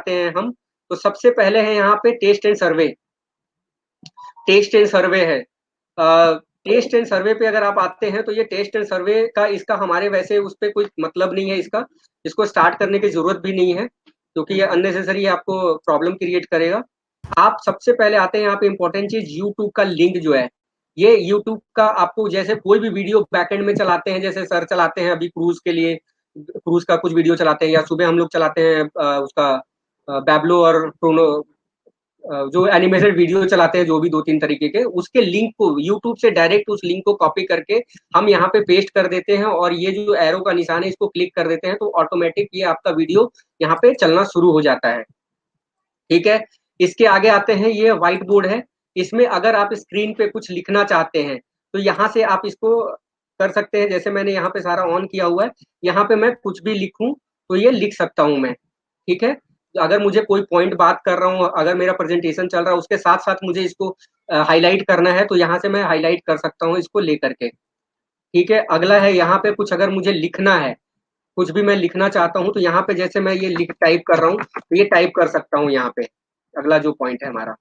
आते हैं हम, तो सबसे पहले है यहाँ पे test and survey. Test and survey है। टेस्ट एंड सर्वे पे अगर आप आते हैं तो ये टेस्ट एंड सर्वे का इसका हमारे वैसे उस पर कोई मतलब नहीं है, इसको स्टार्ट करने की जरूरत भी नहीं है, क्योंकि ये अननेसेसरी आपको प्रॉब्लम क्रिएट करेगा। आप सबसे पहले आते हैं यहाँ पे इंपॉर्टेंट चीज, यूट्यूब का लिंक जो है, ये यूट्यूब का आपको जैसे कोई भी वीडियो बैकएंड में चलाते हैं, जैसे सर चलाते हैं अभी क्रूज के लिए, क्रूज का कुछ वीडियो चलाते हैं, या सुबह हम लोग चलाते हैं उसका बैबलो और प्रोनो, जो एनिमेटेड वीडियो चलाते हैं, जो भी 2-3 तरीके के, उसके लिंक को यूट्यूब से डायरेक्ट उस लिंक को कॉपी करके हम यहाँ पे पेस्ट कर देते हैं, और ये जो एरो का निशान है इसको क्लिक कर देते हैं, तो ऑटोमेटिक ये आपका वीडियो यहाँ पे चलना शुरू हो जाता है। ठीक है, इसके आगे आते हैं, ये व्हाइट बोर्ड है। इसमें अगर आप स्क्रीन पे कुछ लिखना चाहते हैं तो यहाँ से आप इसको कर सकते हैं। जैसे मैंने यहाँ पे सारा ऑन किया हुआ है, यहाँ पे मैं कुछ भी लिखूं तो ये लिख सकता हूँ मैं। ठीक है, अगर मुझे कोई पॉइंट बात कर रहा हूँ, अगर मेरा प्रेजेंटेशन चल रहा है उसके साथ साथ मुझे इसको हाईलाइट करना है, तो यहाँ से मैं हाईलाइट कर सकता हूँ इसको लेकर के। ठीक है, अगला है यहाँ पे कुछ अगर मुझे लिखना है, कुछ भी मैं लिखना चाहता हूँ, तो यहाँ पे जैसे मैं ये लिख टाइप कर रहा हूँ तो ये टाइप कर सकता हूँ यहाँ पे। अगला जो पॉइंट है हमारा,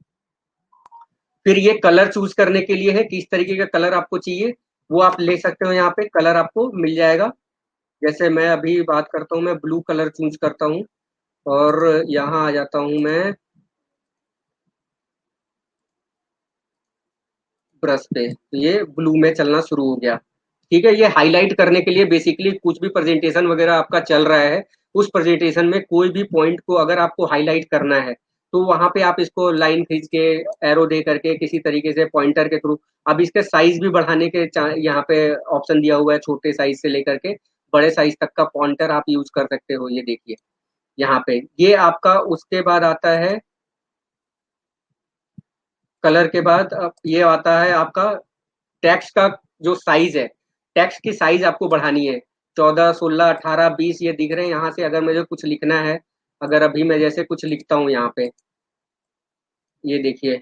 फिर ये कलर चूज करने के लिए है, किस तरीके का कलर आपको चाहिए वो आप ले सकते हो, यहाँ पे कलर आपको मिल जाएगा। जैसे मैं अभी बात करता हूँ, मैं ब्लू कलर चूज करता हूँ, और यहाँ आ जाता हूँ मैं ब्रश पे, तो ये ब्लू में चलना शुरू हो गया। ठीक है, ये हाईलाइट करने के लिए बेसिकली कुछ भी प्रेजेंटेशन वगैरह आपका चल रहा है, उस प्रेजेंटेशन में कोई भी पॉइंट को अगर आपको हाईलाइट करना है तो वहां पे आप इसको लाइन खींच के, एरो दे करके, किसी तरीके से पॉइंटर के थ्रू, अब इसके साइज भी बढ़ाने के यहाँ पे ऑप्शन दिया हुआ है, छोटे साइज से लेकर के बड़े साइज तक का पॉइंटर आप यूज कर सकते हो। ये देखिए यहाँ पे ये आपका, उसके बाद आता है कलर के बाद अब ये आता है आपका टेक्स्ट का जो साइज है, टेक्स्ट की साइज आपको बढ़ानी है। 14, 16, 18, 20 ये दिख रहे हैं। यहाँ से अगर मुझे कुछ लिखना है, अगर अभी मैं जैसे कुछ लिखता हूँ यहाँ पे, ये देखिए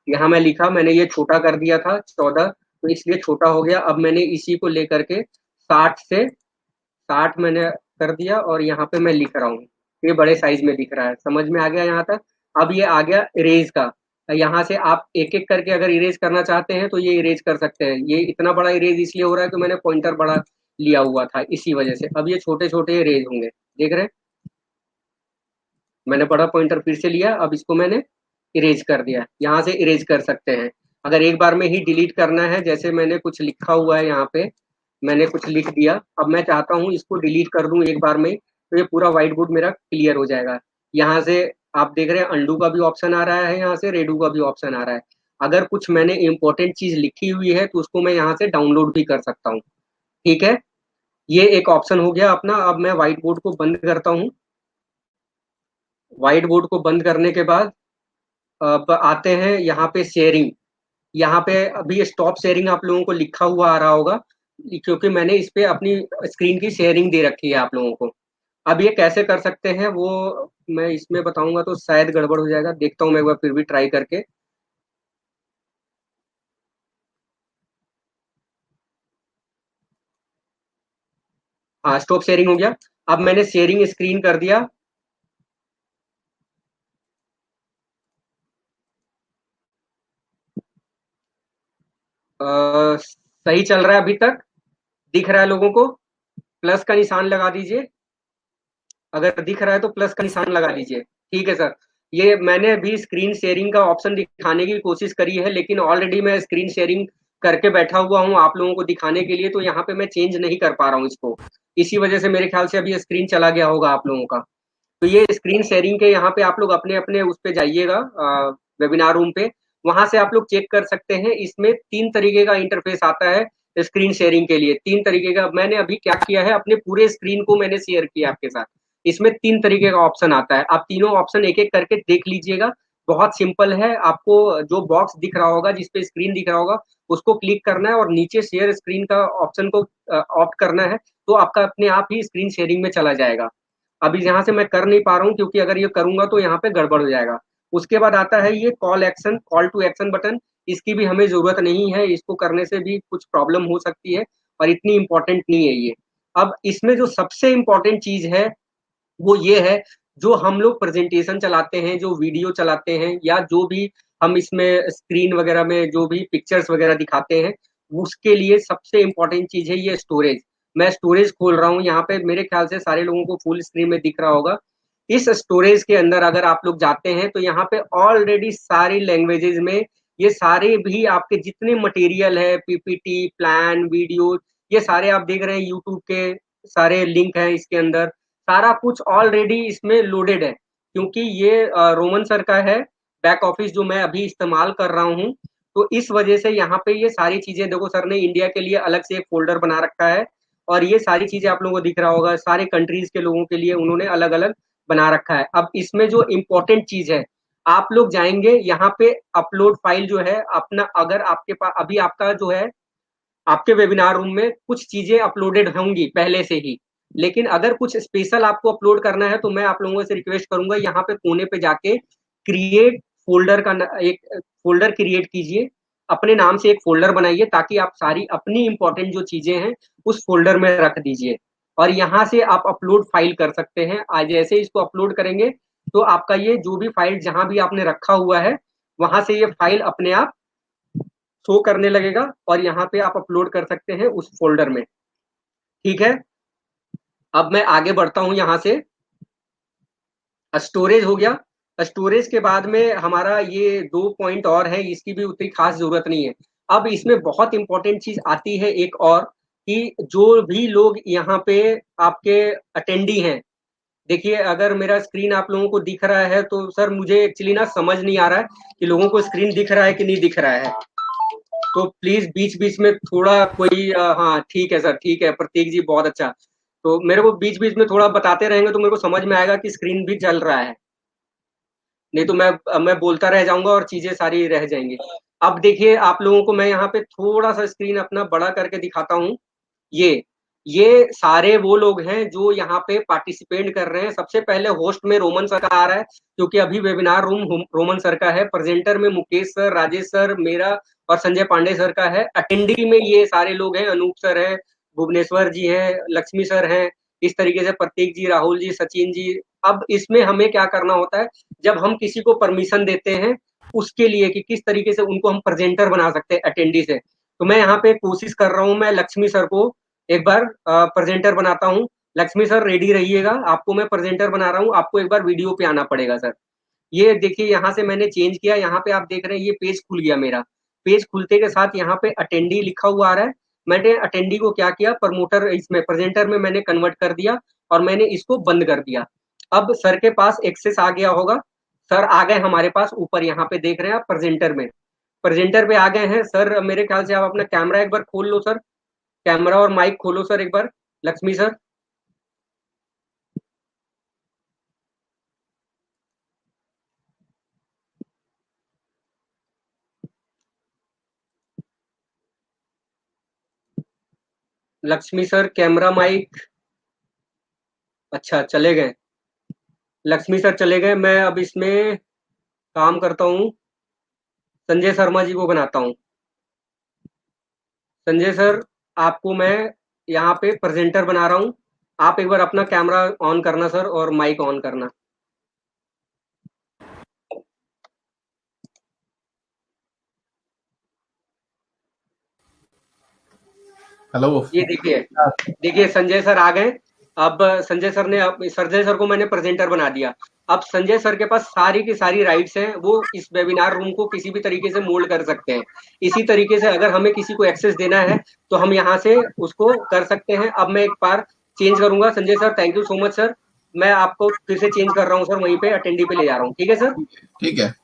यहाँ मैं लिखा, मैंने ये छोटा कर दिया था 14, तो इसलिए छोटा हो गया। अब मैंने इसी को लेकर के 60 मैंने कर दिया, और यहाँ पे मैं लिख रहा हूँ, ये बड़े साइज में दिख रहा है। समझ में आ गया यहाँ तक। अब ये आ गया इरेज का, यहाँ से आप एक एक करके अगर इरेज करना चाहते हैं तो ये इरेज कर सकते हैं। ये इतना बड़ा इरेज इसलिए हो रहा है कि मैंने पॉइंटर बड़ा लिया हुआ था, इसी वजह से। अब ये छोटे छोटे इरेज होंगे, देख रहे हैं, मैंने बड़ा पॉइंटर फिर से लिया, अब इसको मैंने इरेज कर दिया। यहाँ से इरेज कर सकते हैं। अगर एक बार में ही डिलीट करना है, जैसे मैंने कुछ लिखा हुआ है यहाँ पे, मैंने कुछ लिख दिया, अब मैं चाहता हूँ इसको डिलीट कर दूं एक बार में, तो ये पूरा व्हाइट बोर्ड मेरा क्लियर हो जाएगा। यहाँ से आप देख रहे हैं अंडू का भी ऑप्शन आ रहा है, यहाँ से रेडू का भी ऑप्शन आ रहा है। अगर कुछ मैंने इंपॉर्टेंट चीज लिखी हुई है तो उसको मैं यहाँ से डाउनलोड भी कर सकता हूँ। ठीक है, ये एक ऑप्शन हो गया अपना। अब मैं व्हाइट बोर्ड को बंद करता हूँ। व्हाइट बोर्ड को बंद करने के बाद अब आते हैं यहाँ पे शेयरिंग। यहाँ पे अभी स्टॉप शेयरिंग आप लोगों को लिखा हुआ आ रहा होगा, क्योंकि मैंने इस पे अपनी स्क्रीन की शेयरिंग दे रखी है आप लोगों को। अब ये कैसे कर सकते हैं वो मैं इसमें बताऊंगा तो शायद गड़बड़ हो जाएगा, देखता हूँ मैं एक बार फिर भी ट्राई करके। हाँ, स्टॉप शेयरिंग हो गया। अब मैंने शेयरिंग स्क्रीन कर दिया। सही चल रहा है अभी तक, दिख रहा है लोगों को? प्लस का निशान लगा दीजिए, अगर दिख रहा है तो प्लस का निशान लगा दीजिए। ठीक है सर, ये मैंने भी स्क्रीन शेयरिंग का ऑप्शन दिखाने की कोशिश करी है, लेकिन ऑलरेडी मैं स्क्रीन शेयरिंग करके बैठा हुआ हूँ आप लोगों को दिखाने के लिए, तो यहाँ पे मैं चेंज नहीं कर पा रहा हूँ इसको। इसी वजह से मेरे ख्याल से अभी स्क्रीन चला गया होगा आप लोगों का। तो ये स्क्रीन शेयरिंग के यहाँ पे आप लोग अपने अपने उस पे जाइएगा, वेबिनार रूम पे, वहां से आप लोग चेक कर सकते हैं। इसमें 3 तरीके का इंटरफेस आता है स्क्रीन शेयरिंग के लिए। 3 तरीके का मैंने अभी क्या किया है, अपने पूरे स्क्रीन को मैंने शेयर किया आपके साथ। इसमें 3 तरीके का ऑप्शन आता है, आप तीनों ऑप्शन एक एक करके देख लीजिएगा। बहुत सिंपल है, आपको जो बॉक्स दिख रहा होगा, जिसपे स्क्रीन दिख रहा होगा, उसको क्लिक करना है, और नीचे शेयर स्क्रीन का ऑप्शन को ऑप्ट करना है, तो आपका अपने आप ही स्क्रीन शेयरिंग में चला जाएगा। अभी यहाँ से मैं कर नहीं पा रहा हूँ, क्योंकि अगर ये करूंगा तो यहाँ पे गड़बड़ हो जाएगा। उसके बाद आता है ये call action, call to action button. इसकी भी हमें जरूरत नहीं है, इसको करने से भी कुछ प्रॉब्लम हो सकती है, और इतनी इंपॉर्टेंट नहीं है ये। अब इसमें जो सबसे इंपॉर्टेंट चीज है वो ये है, जो हम लोग प्रेजेंटेशन चलाते हैं, जो वीडियो चलाते हैं, या जो भी हम इसमें स्क्रीन वगैरह में जो भी पिक्चर्स वगैरह दिखाते हैं, उसके लिए सबसे इंपॉर्टेंट चीज है ये स्टोरेज। मैं स्टोरेज खोल रहा हूँ यहाँ पे, मेरे ख्याल से सारे लोगों को फुल स्क्रीन में दिख रहा होगा। इस स्टोरेज के अंदर अगर आप लोग जाते हैं तो यहाँ पे ऑलरेडी सारी लैंग्वेजेस में ये सारे भी आपके जितने मटेरियल है, पीपीटी, प्लान, वीडियो, ये सारे आप देख रहे हैं यूट्यूब के सारे लिंक हैं इसके अंदर, सारा कुछ ऑलरेडी इसमें लोडेड है। क्योंकि ये रोमन सर का है बैक ऑफिस जो मैं अभी इस्तेमाल कर रहा हूँ, तो इस वजह से यहाँ पे ये सारी चीजें देखो, सर ने इंडिया के लिए अलग से एक फोल्डर बना रखा है, और ये सारी चीजें आप लोगों को दिख रहा होगा, सारे कंट्रीज के लोगों के लिए उन्होंने अलग अलग बना रखा है। अब इसमें जो इम्पोर्टेंट चीज है, आप लोग जाएंगे यहाँ पे अपलोड फाइल जो है अपना, अगर आपके पास अभी आपका जो है आपके वेबिनार रूम में कुछ चीजें अपलोडेड होंगी पहले से ही, लेकिन अगर कुछ स्पेशल आपको अपलोड करना है तो मैं आप लोगों से रिक्वेस्ट करूंगा, यहाँ पे कोने पे जाके क्रिएट फोल्डर का एक फोल्डर क्रिएट कीजिए, अपने नाम से एक फोल्डर बनाइए, ताकि आप सारी अपनी इंपॉर्टेंट जो चीजें हैं उस फोल्डर में रख दीजिए, और यहाँ से आप अपलोड फाइल कर सकते हैं। आज जैसे इसको अपलोड करेंगे तो आपका ये जो भी फाइल जहां भी आपने रखा हुआ है, वहां से ये फाइल अपने आप शो करने लगेगा, और यहाँ पे आप अपलोड कर सकते हैं उस फोल्डर में। ठीक है, अब मैं आगे बढ़ता हूं यहाँ से। स्टोरेज हो गया। स्टोरेज के बाद में हमारा ये 2 पॉइंट और है, इसकी भी उतनी खास जरूरत नहीं है। अब इसमें बहुत इंपॉर्टेंट चीज आती है एक और, कि जो भी लोग यहाँ पे आपके अटेंडी हैं, देखिए अगर मेरा स्क्रीन आप लोगों को दिख रहा है तो सर मुझे एक्चुअली ना समझ नहीं आ रहा है कि लोगों को स्क्रीन दिख रहा है कि नहीं दिख रहा है, तो प्लीज बीच बीच में थोड़ा कोई हाँ ठीक है सर, ठीक है प्रतीक जी, बहुत अच्छा। तो मेरे को बीच बीच में थोड़ा बताते रहेंगे तो मेरे को समझ में आएगा कि स्क्रीन भी चल रहा है, नहीं तो मैं बोलता रह जाऊंगा और चीजें सारी रह जाएंगी। अब देखिए आप लोगों को मैं यहाँ पे थोड़ा सा स्क्रीन अपना बड़ा करके दिखाता हूँ। ये ये सारे वो लोग हैं जो यहाँ पे पार्टिसिपेट कर रहे हैं। सबसे पहले होस्ट में रोमन सर का आ रहा है, क्योंकि अभी वेबिनार रूम रोमन सर का है। प्रेजेंटर में मुकेश सर, राजेश सर, मेरा और संजय पांडे सर का है। अटेंडी में ये सारे लोग हैं, अनूप सर है, भुवनेश्वर जी हैं, लक्ष्मी सर हैं, इस तरीके से प्रतीक जी, राहुल जी, सचिन जी। अब इसमें हमें क्या करना होता है, जब हम किसी को परमिशन देते हैं उसके लिए कि किस तरीके से उनको हम प्रेजेंटर बना सकते हैं अटेंडी से, तो मैं यहाँ पे कोशिश कर रहा हूँ, मैं लक्ष्मी सर को एक बार प्रेजेंटर बनाता हूँ। लक्ष्मी सर रेडी रहिएगा, आपको मैं प्रेजेंटर बना रहा हूँ, आपको एक बार वीडियो पे आना पड़ेगा सर। ये देखिए यहाँ से मैंने चेंज किया, यहाँ पे आप देख रहे हैं ये पेज खुल गया मेरा। पेज खुलते के साथ यहाँ पे अटेंडी लिखा हुआ आ रहा है। मैंने अटेंडी को क्या किया, प्रमोटर इसमें प्रेजेंटर में मैंने कन्वर्ट कर दिया, और मैंने इसको बंद कर दिया। अब सर के पास एक्सेस आ गया होगा, सर आ गए हमारे पास ऊपर, यहाँ पे देख रहे हैं आप प्रेजेंटर में, प्रेजेंटर पे आ गए हैं सर। मेरे ख्याल से आप अपना कैमरा एक बार खोल लो सर, कैमरा और माइक खोलो सर एक बार, Lakshmi sir. Lakshmi sir camera mic, अच्छा चले गए, लक्ष्मी सर चले गए। मैं अब इसमें काम करता हूँ, संजय शर्मा जी को बनाता हूँ। संजय सर, आपको मैं यहाँ पे प्रेजेंटर बना रहा हूँ, आप एक बार अपना कैमरा ऑन करना सर और माइक ऑन करना। हेलो। ये देखिए, देखिए संजय सर आ गए। अब संजय सर ने, अब संजय सर को मैंने प्रेजेंटर बना दिया। अब संजय सर के पास सारी की सारी राइट्स हैं, वो इस वेबिनार रूम को किसी भी तरीके से मोल्ड कर सकते हैं। इसी तरीके से अगर हमें किसी को एक्सेस देना है तो हम यहाँ से उसको कर सकते हैं। अब मैं एक बार चेंज करूंगा, Sanjay sir thank you so much sir, मैं आपको फिर से चेंज कर रहा हूँ सर, वहीं पे अटेंडी पे ले जा रहा हूँ, ठीक है सर। ठीक है।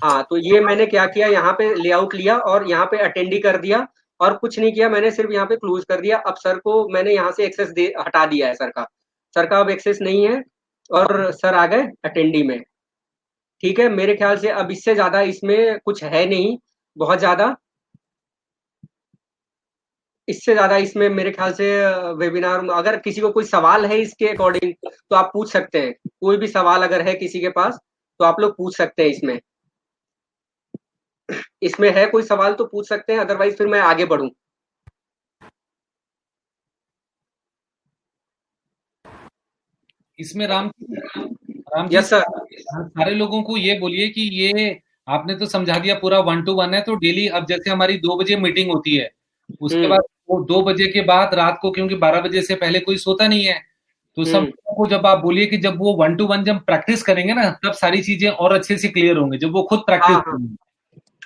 हाँ तो ये मैंने क्या किया, यहाँ पे लेआउट लिया और यहाँ पे अटेंडी कर दिया, और कुछ नहीं किया, मैंने सिर्फ यहाँ पे क्लोज कर दिया। अब सर को मैंने यहाँ से एक्सेस दे हटा दिया है सर का, सर का अब एक्सेस नहीं है, और सर आ गए अटेंडी में। ठीक है, मेरे ख्याल से अब इससे ज्यादा इसमें कुछ है नहीं, बहुत ज्यादा इससे ज्यादा इसमें मेरे ख्याल से वेबिनार में अगर किसी को कोई सवाल है इसके अकॉर्डिंग तो आप पूछ सकते हैं। कोई भी सवाल अगर है किसी के पास तो आप लोग पूछ सकते हैं। इसमें इसमें है कोई सवाल तो पूछ सकते हैं, अदरवाइज फिर मैं आगे बढ़ूं। इसमें राम राम जी, यस सर। सारे लोगों को ये बोलिए कि ये आपने तो समझा दिया पूरा 1 to 1 है, तो डेली अब जैसे हमारी 2 बजे मीटिंग होती है, उसके बाद वो 2 बजे के बाद रात को, क्योंकि 12 बजे से पहले कोई सोता नहीं है, तो सब लोगों को जब आप बोलिए कि जब वो 1 to 1 जब प्रैक्टिस करेंगे ना, तब सारी चीजें और अच्छे से क्लियर होंगे, जब वो खुद प्रैक्टिस हाँ हाँ करेंगे।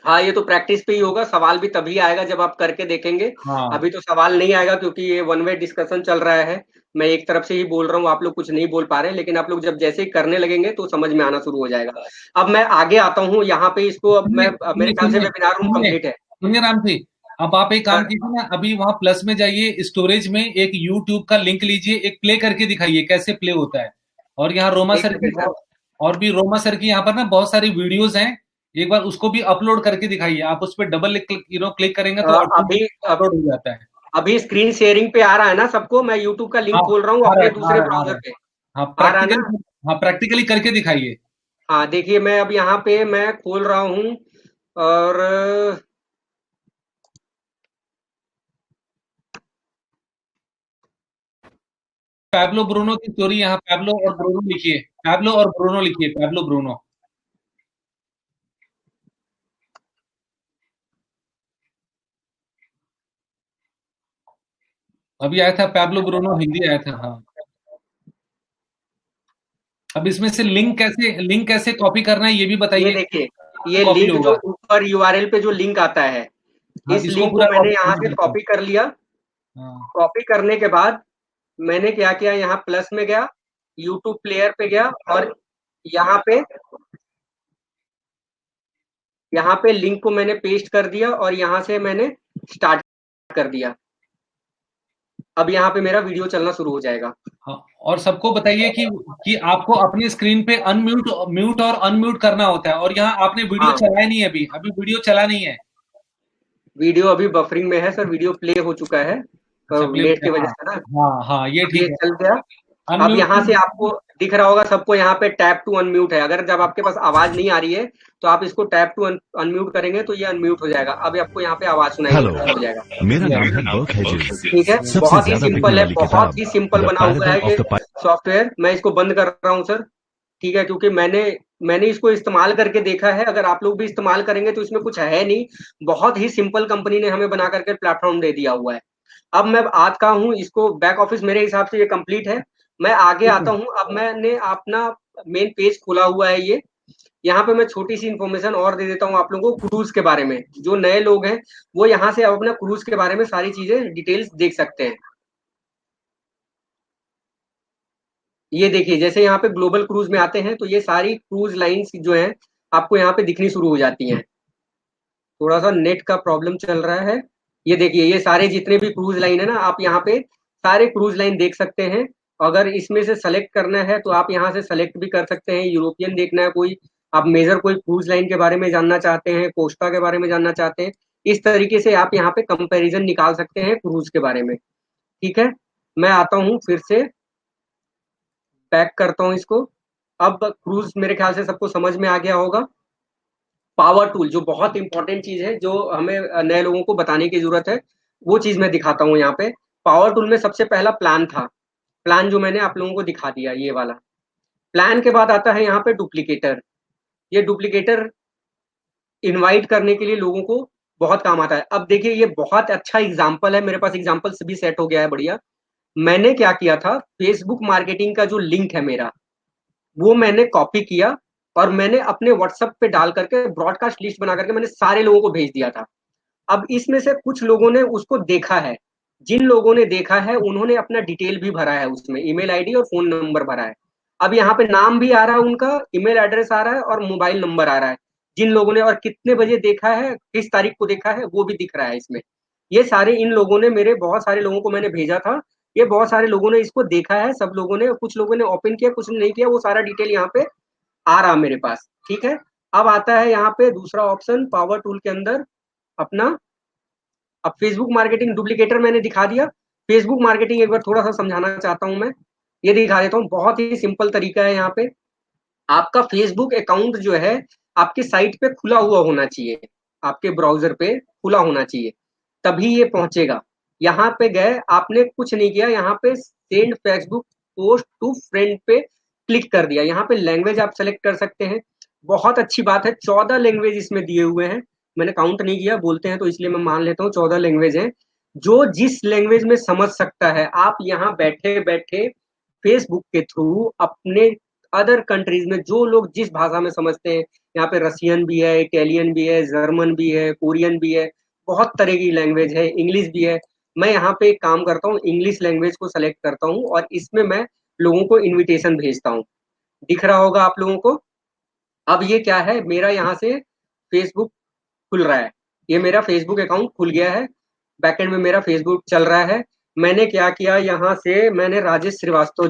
हाँ, ये तो प्रैक्टिस पे ही होगा, सवाल भी तभी आएगा जब आप करके देखेंगे। हाँ अभी तो सवाल नहीं आएगा क्योंकि ये वन वे डिस्कशन चल रहा है। मैं एक तरफ से ही बोल रहा हूँ, आप लोग कुछ नहीं बोल पा रहे, लेकिन आप लोग जब जैसे ही करने लगेंगे तो समझ में आना शुरू हो जाएगा। अब मैं आगे आता हूँ यहाँ पे, इसको अब सुनिए मेरे सुनिए ख्याल से सुनिए वेबिनार रूम सुनिए कंप्लीट है सुनिए राम जी, अब आप एक काम सर। कीजिए ना, अभी वहां प्लस में जाइए, स्टोरेज में एक यूट्यूब का लिंक लीजिए, एक प्ले करके दिखाइए कैसे प्ले होता है। और यहाँ रोमा एक सर की, सेकंड सर। और भी रोमा सर की यहाँ पर ना बहुत सारी वीडियोस हैं, एक बार उसको भी अपलोड करके दिखाइए। आप उस पर डबल क्लिक करेंगे तो अभी अपलोड हो जाता है। अभी स्क्रीन शेयरिंग पे आ रहा है ना सबको? मैं यूट्यूब का लिंक हाँ खोल रहा हूँ आ रहा अपने है आ दूसरे रहा है आ रहा ब्राउजर है। पे। हाँ आ रहा है ना? प्रैक्टिकली, हाँ प्रैक्टिकली करके दिखाइए। हाँ देखिए, मैं अब यहाँ पे मैं खोल रहा हूँ और पैब्लो ब्रूनो की स्टोरी, यहाँ पैब्लो और ब्रूनो लिखिए, पैब्लो और ब्रूनो लिखिए, पैब्लो ब्रूनो। अभी आया था पैब्लो ब्रूनो, हिंदी आया था। हाँ अब इसमें से लिंक कैसे कॉपी करना है ये भी ये बताइए। देखिए, ये कॉपी लिंक जो होगा। ऊपर यूआरएल पे जो लिंक आता है, हाँ इस इसको लिंक को पूरा मैंने कॉपी यहाँ करना से पड़ता है। कॉपी कर लिया। हाँ कॉपी करने के बाद मैंने क्या किया, यहाँ प्लस में गया, यूट्यूब प्लेयर पे गया और यहाँ पे यहाँ पे लिंक को मैंने पेस्ट कर दिया और यहाँ से मैंने स्टार्ट कर दिया। अब यहाँ पे मेरा वीडियो चलना शुरू हो जाएगा। हाँ, और सबको बताइए कि आपको अपनी स्क्रीन पे म्यूट और अनम्यूट करना होता है, और यहाँ आपने वीडियो हाँ, चलाया नहीं है, अभी अभी वीडियो चला नहीं है। वीडियो अभी बफरिंग में है सर, वीडियो प्ले हो चुका है अच्छा प्ले नेट होता की है, वजह हाँ से ना। हाँ हाँ ये अब ये ठीक है। चल गया। अब अनम्यूट यहाँ से आपको दिख रहा होगा सबको, यहाँ पे टैप टू अनम्यूट है। अगर जब आपके पास आवाज नहीं आ रही है तो आप इसको टैप टू अनम्यूट करेंगे तो ये अनम्यूट हो जाएगा। अब आपको यहाँ पे आवाज सुनाई हेलो, हो जाएगा। मेरा नाम है बर्क हेजेस। ठीक है, सबसे बहुत ही ज्यादा बिकने सिंपल है, वाली बहुत किताब ही सिंपल द बना हुआ पैरागन है ऑफ ये द सॉफ्टवेयर। मैं इसको बंद कर रहा हूँ सर। ठीक है, क्योंकि मैंने इसको इस्तेमाल करके देखा है। अगर आप लोग भी इस्तेमाल करेंगे तो इसमें कुछ है नहीं, बहुत ही सिंपल कंपनी ने हमें बना करके प्लेटफॉर्म दे दिया हुआ है। अब मैं आता हूँ, इसको बैक ऑफिस मेरे हिसाब से ये कंप्लीट है। मैं आगे ठीक है। आता हूँ। अब मैंने अपना मेन पेज खोला हुआ है ये। यहाँ पे मैं छोटी सी इन्फॉर्मेशन और दे देता हूँ आप लोगों को क्रूज के बारे में। जो नए लोग हैं वो यहाँ से अब अपना क्रूज के बारे में सारी चीजें डिटेल्स देख सकते हैं। ये देखिए, जैसे यहाँ पे ग्लोबल क्रूज में आते हैं तो ये सारी क्रूज लाइंस जो हैं आपको यहाँ पे दिखनी शुरू हो जाती हैं। थोड़ा सा नेट का प्रॉब्लम चल रहा है। ये देखिए, ये सारे जितने भी क्रूज लाइन है ना, आप यहाँ पे सारे क्रूज लाइन देख सकते हैं। अगर इसमें से सेलेक्ट करना है तो आप यहाँ से सेलेक्ट भी कर सकते हैं। यूरोपियन देखना है कोई, आप मेजर कोई क्रूज लाइन के बारे में जानना चाहते हैं, कोस्टा के बारे में जानना चाहते हैं, इस तरीके से आप यहाँ पे कंपैरिजन निकाल सकते हैं क्रूज के बारे में। ठीक है, मैं आता हूँ फिर से, पैक करता हूँ इसको। अब क्रूज मेरे ख्याल से सबको समझ में आ गया होगा। पावर टूल जो बहुत इंपॉर्टेंट चीज है, जो हमें नए लोगों को बताने की जरूरत है, वो चीज मैं दिखाता हूँ यहाँ पे। पावर टूल में सबसे पहला प्लान था, प्लान जो मैंने आप लोगों को दिखा दिया, ये वाला प्लान। के बाद आता है यहाँ पे डुप्लीकेटर। ये डुप्लीकेटर इनवाइट करने के लिए लोगों को बहुत काम आता है। अब देखिए, ये बहुत अच्छा एग्जाम्पल है, मेरे पास एग्जाम्पल भी सेट हो गया है, बढ़िया। मैंने क्या किया था, फेसबुक मार्केटिंग का जो लिंक है मेरा, वो मैंने कॉपी किया और मैंने अपने व्हाट्सएप पे डाल करके ब्रॉडकास्ट लिस्ट बना करके मैंने सारे लोगों को भेज दिया था। अब इसमें से कुछ लोगों ने उसको देखा है। जिन लोगों ने देखा है उन्होंने अपना डिटेल भी भरा है, उसमें ईमेल आईडी और फोन नंबर भरा है। अब यहाँ पे नाम भी आ रहा है उनका, ईमेल एड्रेस आ रहा है और मोबाइल नंबर आ रहा है, जिन लोगों ने और कितने बजे देखा है, किस तारीख को देखा है, वो भी दिख रहा है इसमें। ये सारे इन लोगों ने, मेरे बहुत सारे लोगों को मैंने भेजा था, ये बहुत सारे लोगों ने इसको देखा है। सब लोगों ने, कुछ लोगों ने ओपन किया, कुछ ने नहीं किया, वो सारा डिटेल यहाँ पे आ रहा मेरे पास। ठीक है, अब आता है यहाँ पे दूसरा ऑप्शन पावर टूल के अंदर अपना। अब फेसबुक मार्केटिंग डुप्लीकेटर मैंने दिखा दिया। फेसबुक मार्केटिंग एक बार थोड़ा सा समझाना चाहता हूं मैं, ये दिखा देता हूँ। बहुत ही सिंपल तरीका है। यहाँ पे आपका फेसबुक अकाउंट जो है आपकी साइट पे खुला हुआ होना चाहिए, आपके ब्राउजर पे खुला होना चाहिए, तभी ये पहुंचेगा। यहाँ पे गए, आपने कुछ नहीं किया, यहाँ पे send Facebook post to friend पे क्लिक कर दिया। यहाँ पे लैंग्वेज आप सेलेक्ट कर सकते हैं, बहुत अच्छी बात है। 14 लैंग्वेज इसमें दिए हुए हैं, मैंने काउंट नहीं किया, बोलते हैं तो इसलिए मैं मान लेता हूँ 14 लैंग्वेज हैं। जो जिस लैंग्वेज में समझ सकता है, आप यहाँ बैठे बैठे फेसबुक के थ्रू अपने अदर कंट्रीज में जो लोग जिस भाषा में समझते हैं, यहाँ पे रसियन भी है, इटालियन भी है, जर्मन भी है, कोरियन भी है, बहुत तरह की लैंग्वेज है, इंग्लिश भी है। मैं यहाँ पे एक काम करता हूँ, इंग्लिश लैंग्वेज को सेलेक्ट करता हूँ और इसमें मैं लोगों को इनविटेशन भेजता हूँ। दिख रहा होगा आप लोगों को। अब ये क्या है, मेरा यहाँ से फेसबुक खुल रहा है, ये मेरा फेसबुक अकाउंट खुल गया है, बैकएंड में मेरा फेसबुक चल रहा है। मैंने क्या किया, यहाँ से मैंने राजेश श्रीवास्तव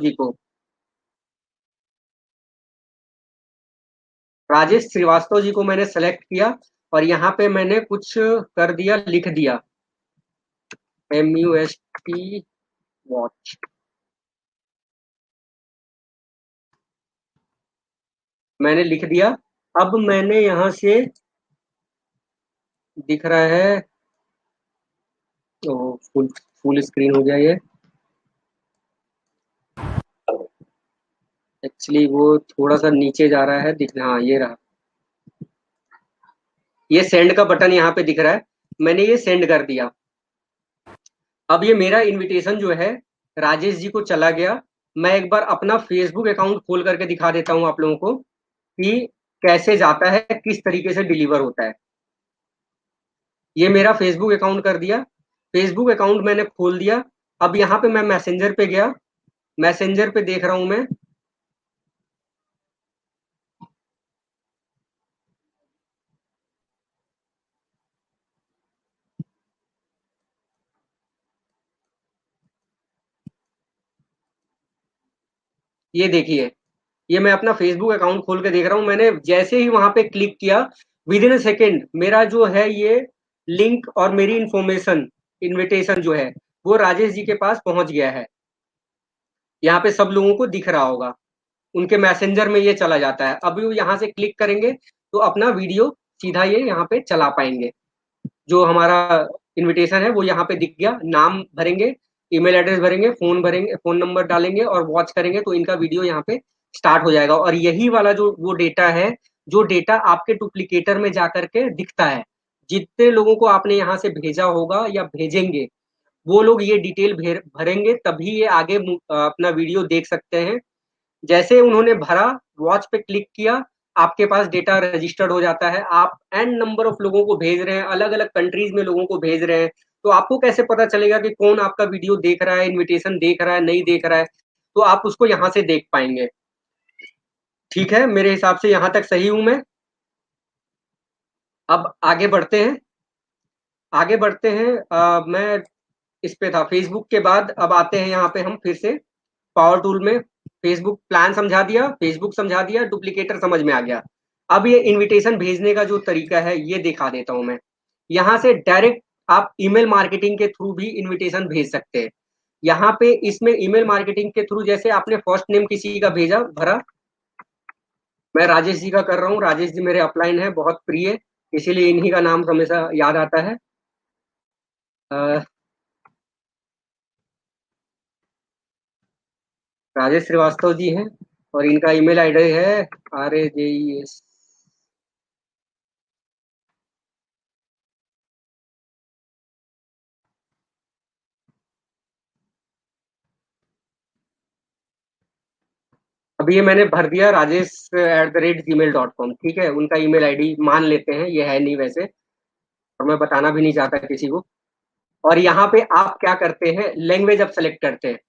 जी को मैंने सेलेक्ट किया और यहाँ पे मैंने कुछ कर दिया, लिख दिया MUST वॉच। मैंने लिख दिया। अब मैंने यहाँ से, दिख रहा है, तो फुल स्क्रीन हो गया ये। एक्चुअली वो थोड़ा सा नीचे जा रहा है, दिख, हाँ ये रहा, ये सेंड का बटन यहाँ पे दिख रहा है, मैंने ये सेंड कर दिया। अब ये मेरा इनविटेशन जो है राजेश जी को चला गया। मैं एक बार अपना फेसबुक अकाउंट खोल करके दिखा देता हूँ आप लोगों को कि कैसे जाता है, किस तरीके से डिलीवर होता है। ये मेरा फेसबुक अकाउंट कर दिया, फेसबुक अकाउंट मैंने खोल दिया। अब यहाँ पे मैं मैसेंजर पे गया, मैसेंजर पे देख रहा हूं मैं, ये देखिए, ये मैं अपना फेसबुक अकाउंट खोल के देख रहा हूँ। मैंने जैसे ही वहां पे क्लिक किया, विद इन अ सेकेंड मेरा जो है ये लिंक और मेरी इंफॉर्मेशन, इनविटेशन जो है वो राजेश जी के पास पहुंच गया है। यहाँ पे सब लोगों को दिख रहा होगा, उनके मैसेंजर में ये चला जाता है। अभी वो यहाँ से क्लिक करेंगे तो अपना वीडियो सीधा ये यहाँ पे चला पाएंगे। जो हमारा इनविटेशन है वो यहाँ पे दिख गया, नाम भरेंगे, ईमेल एड्रेस भरेंगे, फोन नंबर डालेंगे और वॉच करेंगे तो इनका वीडियो यहाँ पे स्टार्ट हो जाएगा। और यही वाला जो वो डेटा है, जो डेटा आपके डुप्लीकेटर में जाकर के दिखता है, जितने लोगों को आपने यहाँ से भेजा होगा या भेजेंगे, वो लोग ये डिटेल भरेंगे, तभी ये आगे अपना वीडियो देख सकते हैं। जैसे उन्होंने भरा, वॉच पे क्लिक किया, आपके पास डेटा रजिस्टर्ड हो जाता है। आप एन नंबर ऑफ लोगों को भेज रहे हैं, अलग अलग कंट्रीज में लोगों को भेज रहे हैं, तो आपको कैसे पता चलेगा कि कौन आपका वीडियो देख रहा है, इनविटेशन देख रहा है, नहीं देख रहा है, तो आप उसको यहाँ से देख पाएंगे। ठीक है, मेरे हिसाब से यहाँ तक सही हूं मैं। अब आगे बढ़ते हैं, आगे बढ़ते हैं। मैं इस पे था फेसबुक के बाद, अब आते हैं यहाँ पे हम फिर से पावर टूल में। फेसबुक प्लान समझा दिया, फेसबुक समझा दिया, डुप्लीकेटर समझ में आ गया। अब ये इनविटेशन भेजने का जो तरीका है ये दिखा देता हूं मैं। यहाँ से डायरेक्ट आप ईमेल मार्केटिंग के थ्रू भी इनविटेशन भेज सकते हैं। यहाँ पे इसमें ईमेल मार्केटिंग के थ्रू, जैसे आपने फर्स्ट नेम किसी का भेजा, भरा, मैं राजेश जी का कर रहा हूँ, राजेश जी मेरे अपलाइन है, बहुत प्रिय, इसीलिए इन्हीं का नाम हमेशा याद आता है। राजेश श्रीवास्तव जी हैं और इनका ईमेल आईडी है RAJES। अभी ये मैंने भर दिया rajesh@gmail.com। ठीक है, उनका ईमेल आईडी मान लेते हैं, ये है नहीं वैसे, और मैं बताना भी नहीं चाहता किसी को। और यहाँ पे आप क्या करते हैं, लैंग्वेज आप सेलेक्ट करते हैं।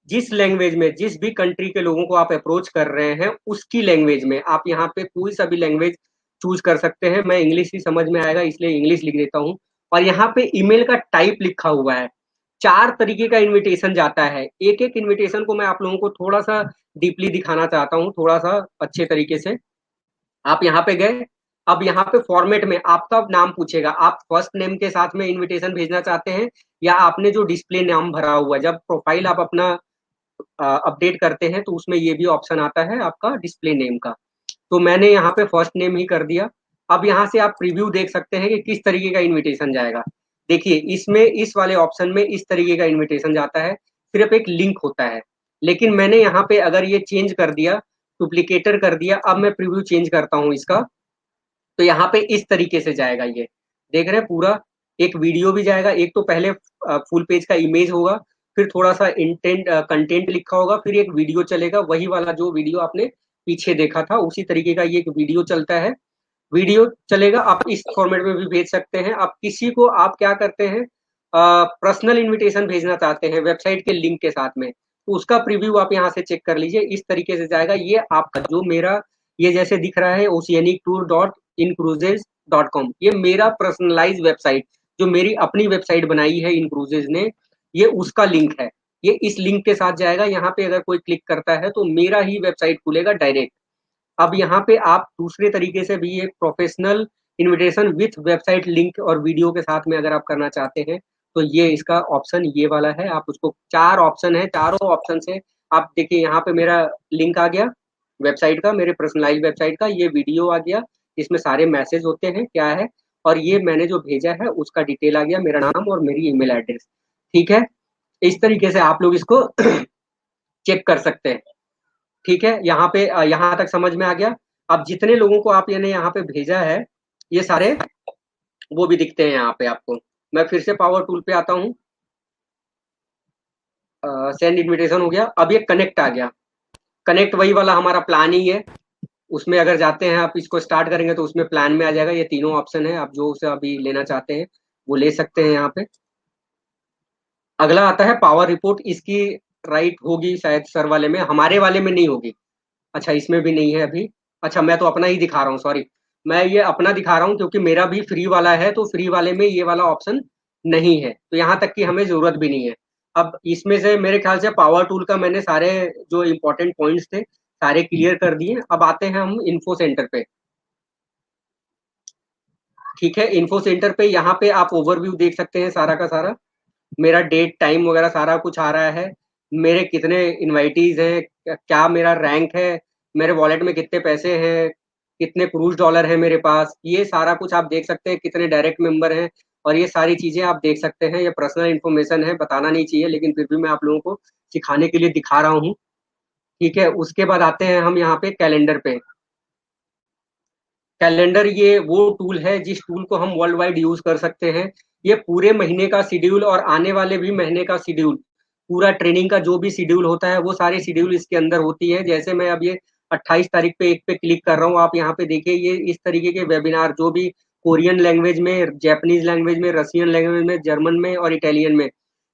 जिस लैंग्वेज में, जिस भी कंट्री के लोगों को आप अप्रोच कर रहे हैं, उसकी लैंग्वेज में आप यहाँ पे कोई सा भी लैंग्वेज चूज कर सकते हैं। मैं इंग्लिश ही समझ में आएगा इसलिए इंग्लिश लिख देता हूँ। और यहाँ पे ईमेल का टाइप लिखा हुआ है। 4 तरीके का इनविटेशन जाता है। एक एक इनविटेशन को मैं आप लोगों को थोड़ा सा डीपली दिखाना चाहता हूँ, थोड़ा सा अच्छे तरीके से। आप यहाँ पे गए, अब यहाँ पे फॉर्मेट में आपका नाम पूछेगा, आप फर्स्ट नेम के साथ में इनविटेशन भेजना चाहते हैं या आपने जो डिस्प्ले नाम भरा हुआ है, जब प्रोफाइल आप अपना अपडेट करते हैं तो उसमें ये भी ऑप्शन आता है आपका डिस्प्ले नेम का। तो मैंने यहाँ पे फर्स्ट नेम ही कर दिया। अब यहाँ से आप प्रीव्यू देख सकते हैं कि किस तरीके का इनविटेशन जाएगा। देखिए, इसमें इस वाले ऑप्शन में इस तरीके का इनविटेशन जाता है, सिर्फ एक लिंक होता है। लेकिन मैंने यहाँ पे अगर ये चेंज कर दिया, डुप्लीकेटर कर दिया, अब मैं प्रीव्यू चेंज करता हूँ इसका, तो यहाँ पे इस तरीके से जाएगा ये। देख रहे हैं पूरा एक वीडियो भी जाएगा, एक तो पहले फुल पेज का इमेज होगा, फिर थोड़ा सा इंटेंट कंटेंट लिखा होगा, फिर एक वीडियो चलेगा, वही वाला जो वीडियो आपने पीछे देखा था उसी तरीके का ये एक वीडियो चलता है। वीडियो चलेगा, आप इस फॉर्मेट में भी भेज सकते हैं। आप किसी को आप क्या करते हैं, पर्सनल इनविटेशन भेजना चाहते हैं वेबसाइट के लिंक के साथ में, तो उसका प्रीव्यू आप यहाँ से चेक कर लीजिए, इस तरीके से जाएगा। ये आपका जो मेरा ये जैसे दिख रहा है oceanictour.incruises.com, ये मेरा पर्सनलाइज वेबसाइट जो मेरी अपनी वेबसाइट बनाई है इनक्रूजेज ने, ये उसका लिंक है। ये इस लिंक के साथ जाएगा, यहाँ पे अगर कोई क्लिक करता है तो मेरा ही वेबसाइट खुलेगा डायरेक्ट। अब यहाँ पे आप दूसरे तरीके से भी एक professional invitation with website link और वीडियो के साथ में अगर आप करना चाहते हैं तो ये इसका ऑप्शन ये वाला है। आप उसको 4 ऑप्शन है, चारों ऑप्शन से आप देखिए यहाँ पे मेरा लिंक आ गया वेबसाइट का, मेरे पर्सनलाइज वेबसाइट का, ये वीडियो आ गया, इसमें सारे मैसेज होते हैं क्या है, और ये मैंने जो भेजा है उसका डिटेल आ गया, मेरा नाम और मेरी ईमेल एड्रेस। ठीक है, इस तरीके से आप लोग इसको चेक कर सकते हैं। ठीक है, यहाँ पे यहाँ तक समझ में आ गया। अब जितने लोगों को आप यानी यहाँ पे भेजा है ये सारे वो भी दिखते हैं यहाँ पे आपको। मैं फिर से पावर टूल पे आता हूँ, सेंड इन्विटेशन हो गया। अब ये कनेक्ट आ गया, कनेक्ट वही वाला हमारा प्लान ही है, उसमें अगर जाते हैं आप इसको स्टार्ट करेंगे तो उसमें प्लान में आ जाएगा। ये तीनों ऑप्शन है, आप जो उसे अभी लेना चाहते हैं वो ले सकते हैं यहाँ पे। अगला आता है पावर रिपोर्ट, इसकी राइट होगी शायद सर वाले में, हमारे वाले में नहीं होगी। अच्छा, इसमें भी नहीं है अभी। अच्छा, मैं तो अपना ही दिखा रहा हूँ, सॉरी, मैं ये अपना दिखा रहा हूँ क्योंकि मेरा भी फ्री वाला है, तो फ्री वाले में ये वाला ऑप्शन नहीं है, तो यहाँ तक कि हमें जरूरत भी नहीं है। अब इसमें से मेरे ख्याल से पावर टूल का मैंने सारे जो इंपॉर्टेंट पॉइंट्स थे सारे क्लियर कर दिए। अब आते हैं हम इन्फो सेंटर पे। ठीक है, इन्फो सेंटर पे यहाँ पे आप ओवरव्यू देख सकते हैं सारा का सारा, मेरा डेट टाइम वगैरह सारा कुछ आ रहा है, मेरे कितने इनवाइटीज हैं, क्या मेरा रैंक है, मेरे वॉलेट में कितने पैसे हैं, कितने क्रूज डॉलर है मेरे पास, ये सारा कुछ आप देख सकते हैं, कितने डायरेक्ट मेंबर हैं, और ये सारी चीजें आप देख सकते हैं। ये पर्सनल इन्फॉर्मेशन है, बताना नहीं चाहिए, लेकिन फिर भी मैं आप लोगों को सिखाने के लिए दिखा रहा हूँ। ठीक है, उसके बाद आते हैं हम यहाँ पे कैलेंडर पे। कैलेंडर ये वो टूल है जिस टूल को हम वर्ल्ड वाइड यूज कर सकते हैं। ये पूरे महीने का शेड्यूल और आने वाले भी महीने का शेड्यूल, पूरा ट्रेनिंग का जो भी शेड्यूल होता है वो सारे शेड्यूल इसके अंदर होती है। जैसे मैं अब ये 28 तारीख पे एक पे क्लिक कर रहा हूँ, आप यहाँ पे देखिए ये इस तरीके के वेबिनार जो भी कोरियन लैंग्वेज में, जापानीज लैंग्वेज में, रशियन लैंग्वेज में, जर्मन में और इटालियन में,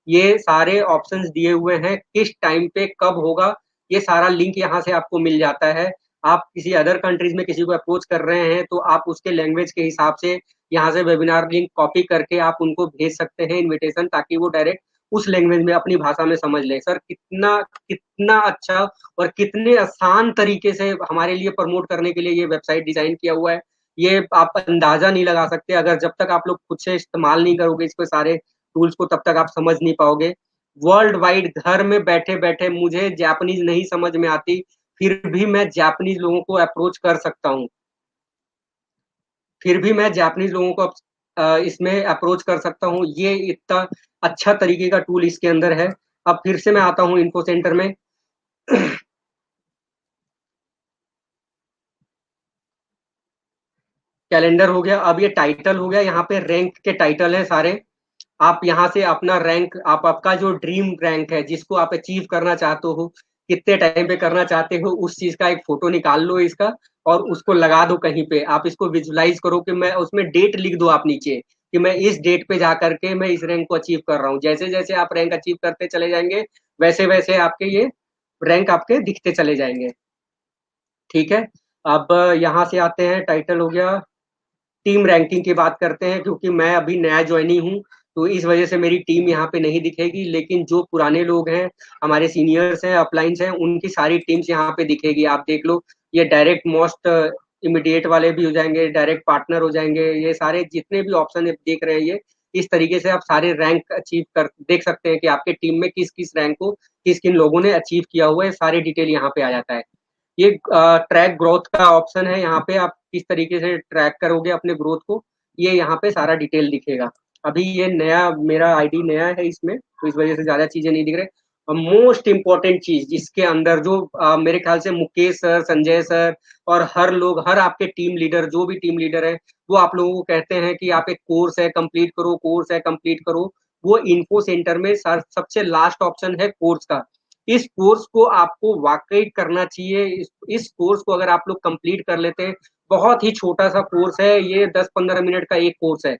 ये सारे ऑप्शंस दिए हुए हैं, किस टाइम पे कब होगा, ये सारा लिंक यहाँ से आपको मिल जाता है। आप किसी अदर कंट्रीज में किसी को अप्रोच कर रहे हैं तो आप उसके लैंग्वेज के हिसाब से यहाँ से वेबिनार लिंक कॉपी करके आप उनको भेज सकते हैं इनविटेशन, ताकि वो डायरेक्ट उस लैंग्वेज में अपनी भाषा में समझ लें। सर कितना कितना अच्छा और कितने आसान तरीके से हमारे लिए प्रमोट करने के लिए ये वेबसाइट डिजाइन किया हुआ है, ये आप अंदाजा नहीं लगा सकते। अगर जब तक आप लोग खुद से इस्तेमाल नहीं करोगे इसको सारे टूल्स को, तब तक आप समझ नहीं पाओगे। वर्ल्ड वाइड घर में बैठे बैठे, मुझे जापानीज नहीं समझ में आती, फिर भी मैं जापानीज लोगों को अप्रोच कर सकता हूँ, फिर भी मैं जापानीज लोगों को इसमें अप्रोच कर सकता हूँ। ये इतना अच्छा तरीके का टूल इसके अंदर है। अब फिर से मैं आता हूँ इन्फो सेंटर में। कैलेंडर हो गया, अब ये टाइटल हो गया, यहाँ पे रैंक के टाइटल है सारे। आप यहाँ से अपना रैंक, आप आपका जो ड्रीम रैंक है जिसको आप अचीव करना चाहते हो, कितने टाइम पे करना चाहते हो, उस चीज का एक फोटो निकाल लो इसका और उसको लगा दो कहीं पे। आप इसको विजुलाइज करो कि मैं उसमें डेट लिख दो आप नीचे कि मैं इस डेट पे जा करके मैं इस रैंक को अचीव कर रहा हूँ। जैसे जैसे आप रैंक अचीव करते चले जाएंगे वैसे वैसे आपके ये रैंक आपके दिखते चले जाएंगे। ठीक है, अब यहाँ से आते हैं, टाइटल हो गया, टीम रैंकिंग की बात करते हैं। क्योंकि मैं अभी नया ज्वाइनी हूँ तो इस वजह से मेरी टीम यहाँ पे नहीं दिखेगी, लेकिन जो पुराने लोग हैं, हमारे सीनियर्स हैं, अपलाइंस हैं, उनकी सारी टीम्स यहाँ पे दिखेगी। आप देख लो, ये डायरेक्ट मोस्ट इमीडिएट वाले भी हो जाएंगे, डायरेक्ट पार्टनर हो जाएंगे, ये सारे जितने भी ऑप्शन देख रहे हैं ये इस तरीके से आप सारे रैंक अचीव कर देख सकते हैं कि आपके टीम में किस किस रैंक को किस किन लोगों ने अचीव किया हुआ है, सारी डिटेल यहाँ पे आ जाता है। ये ट्रैक ग्रोथ का ऑप्शन है, यहाँ पे आप किस तरीके से ट्रैक करोगे अपने ग्रोथ को, ये यहाँ पे सारा डिटेल दिखेगा। अभी ये नया मेरा आईडी नया है इसमें, तो इस वजह से ज्यादा चीजें नहीं दिख रहे। मोस्ट इम्पोर्टेंट चीज इसके अंदर जो मेरे ख्याल से मुकेश सर, संजय सर और हर लोग, हर आपके टीम लीडर, जो भी टीम लीडर है, वो आप लोगों को कहते हैं कि आप एक कोर्स है कंप्लीट करो, कोर्स है कंप्लीट करो। वो इन्फो सेंटर में सबसे लास्ट ऑप्शन है कोर्स का। इस कोर्स को आपको वाकई करना चाहिए। इस कोर्स को अगर आप लोग कंप्लीट कर लेते हैं, बहुत ही छोटा सा कोर्स है ये, 10-15 मिनट का एक कोर्स है।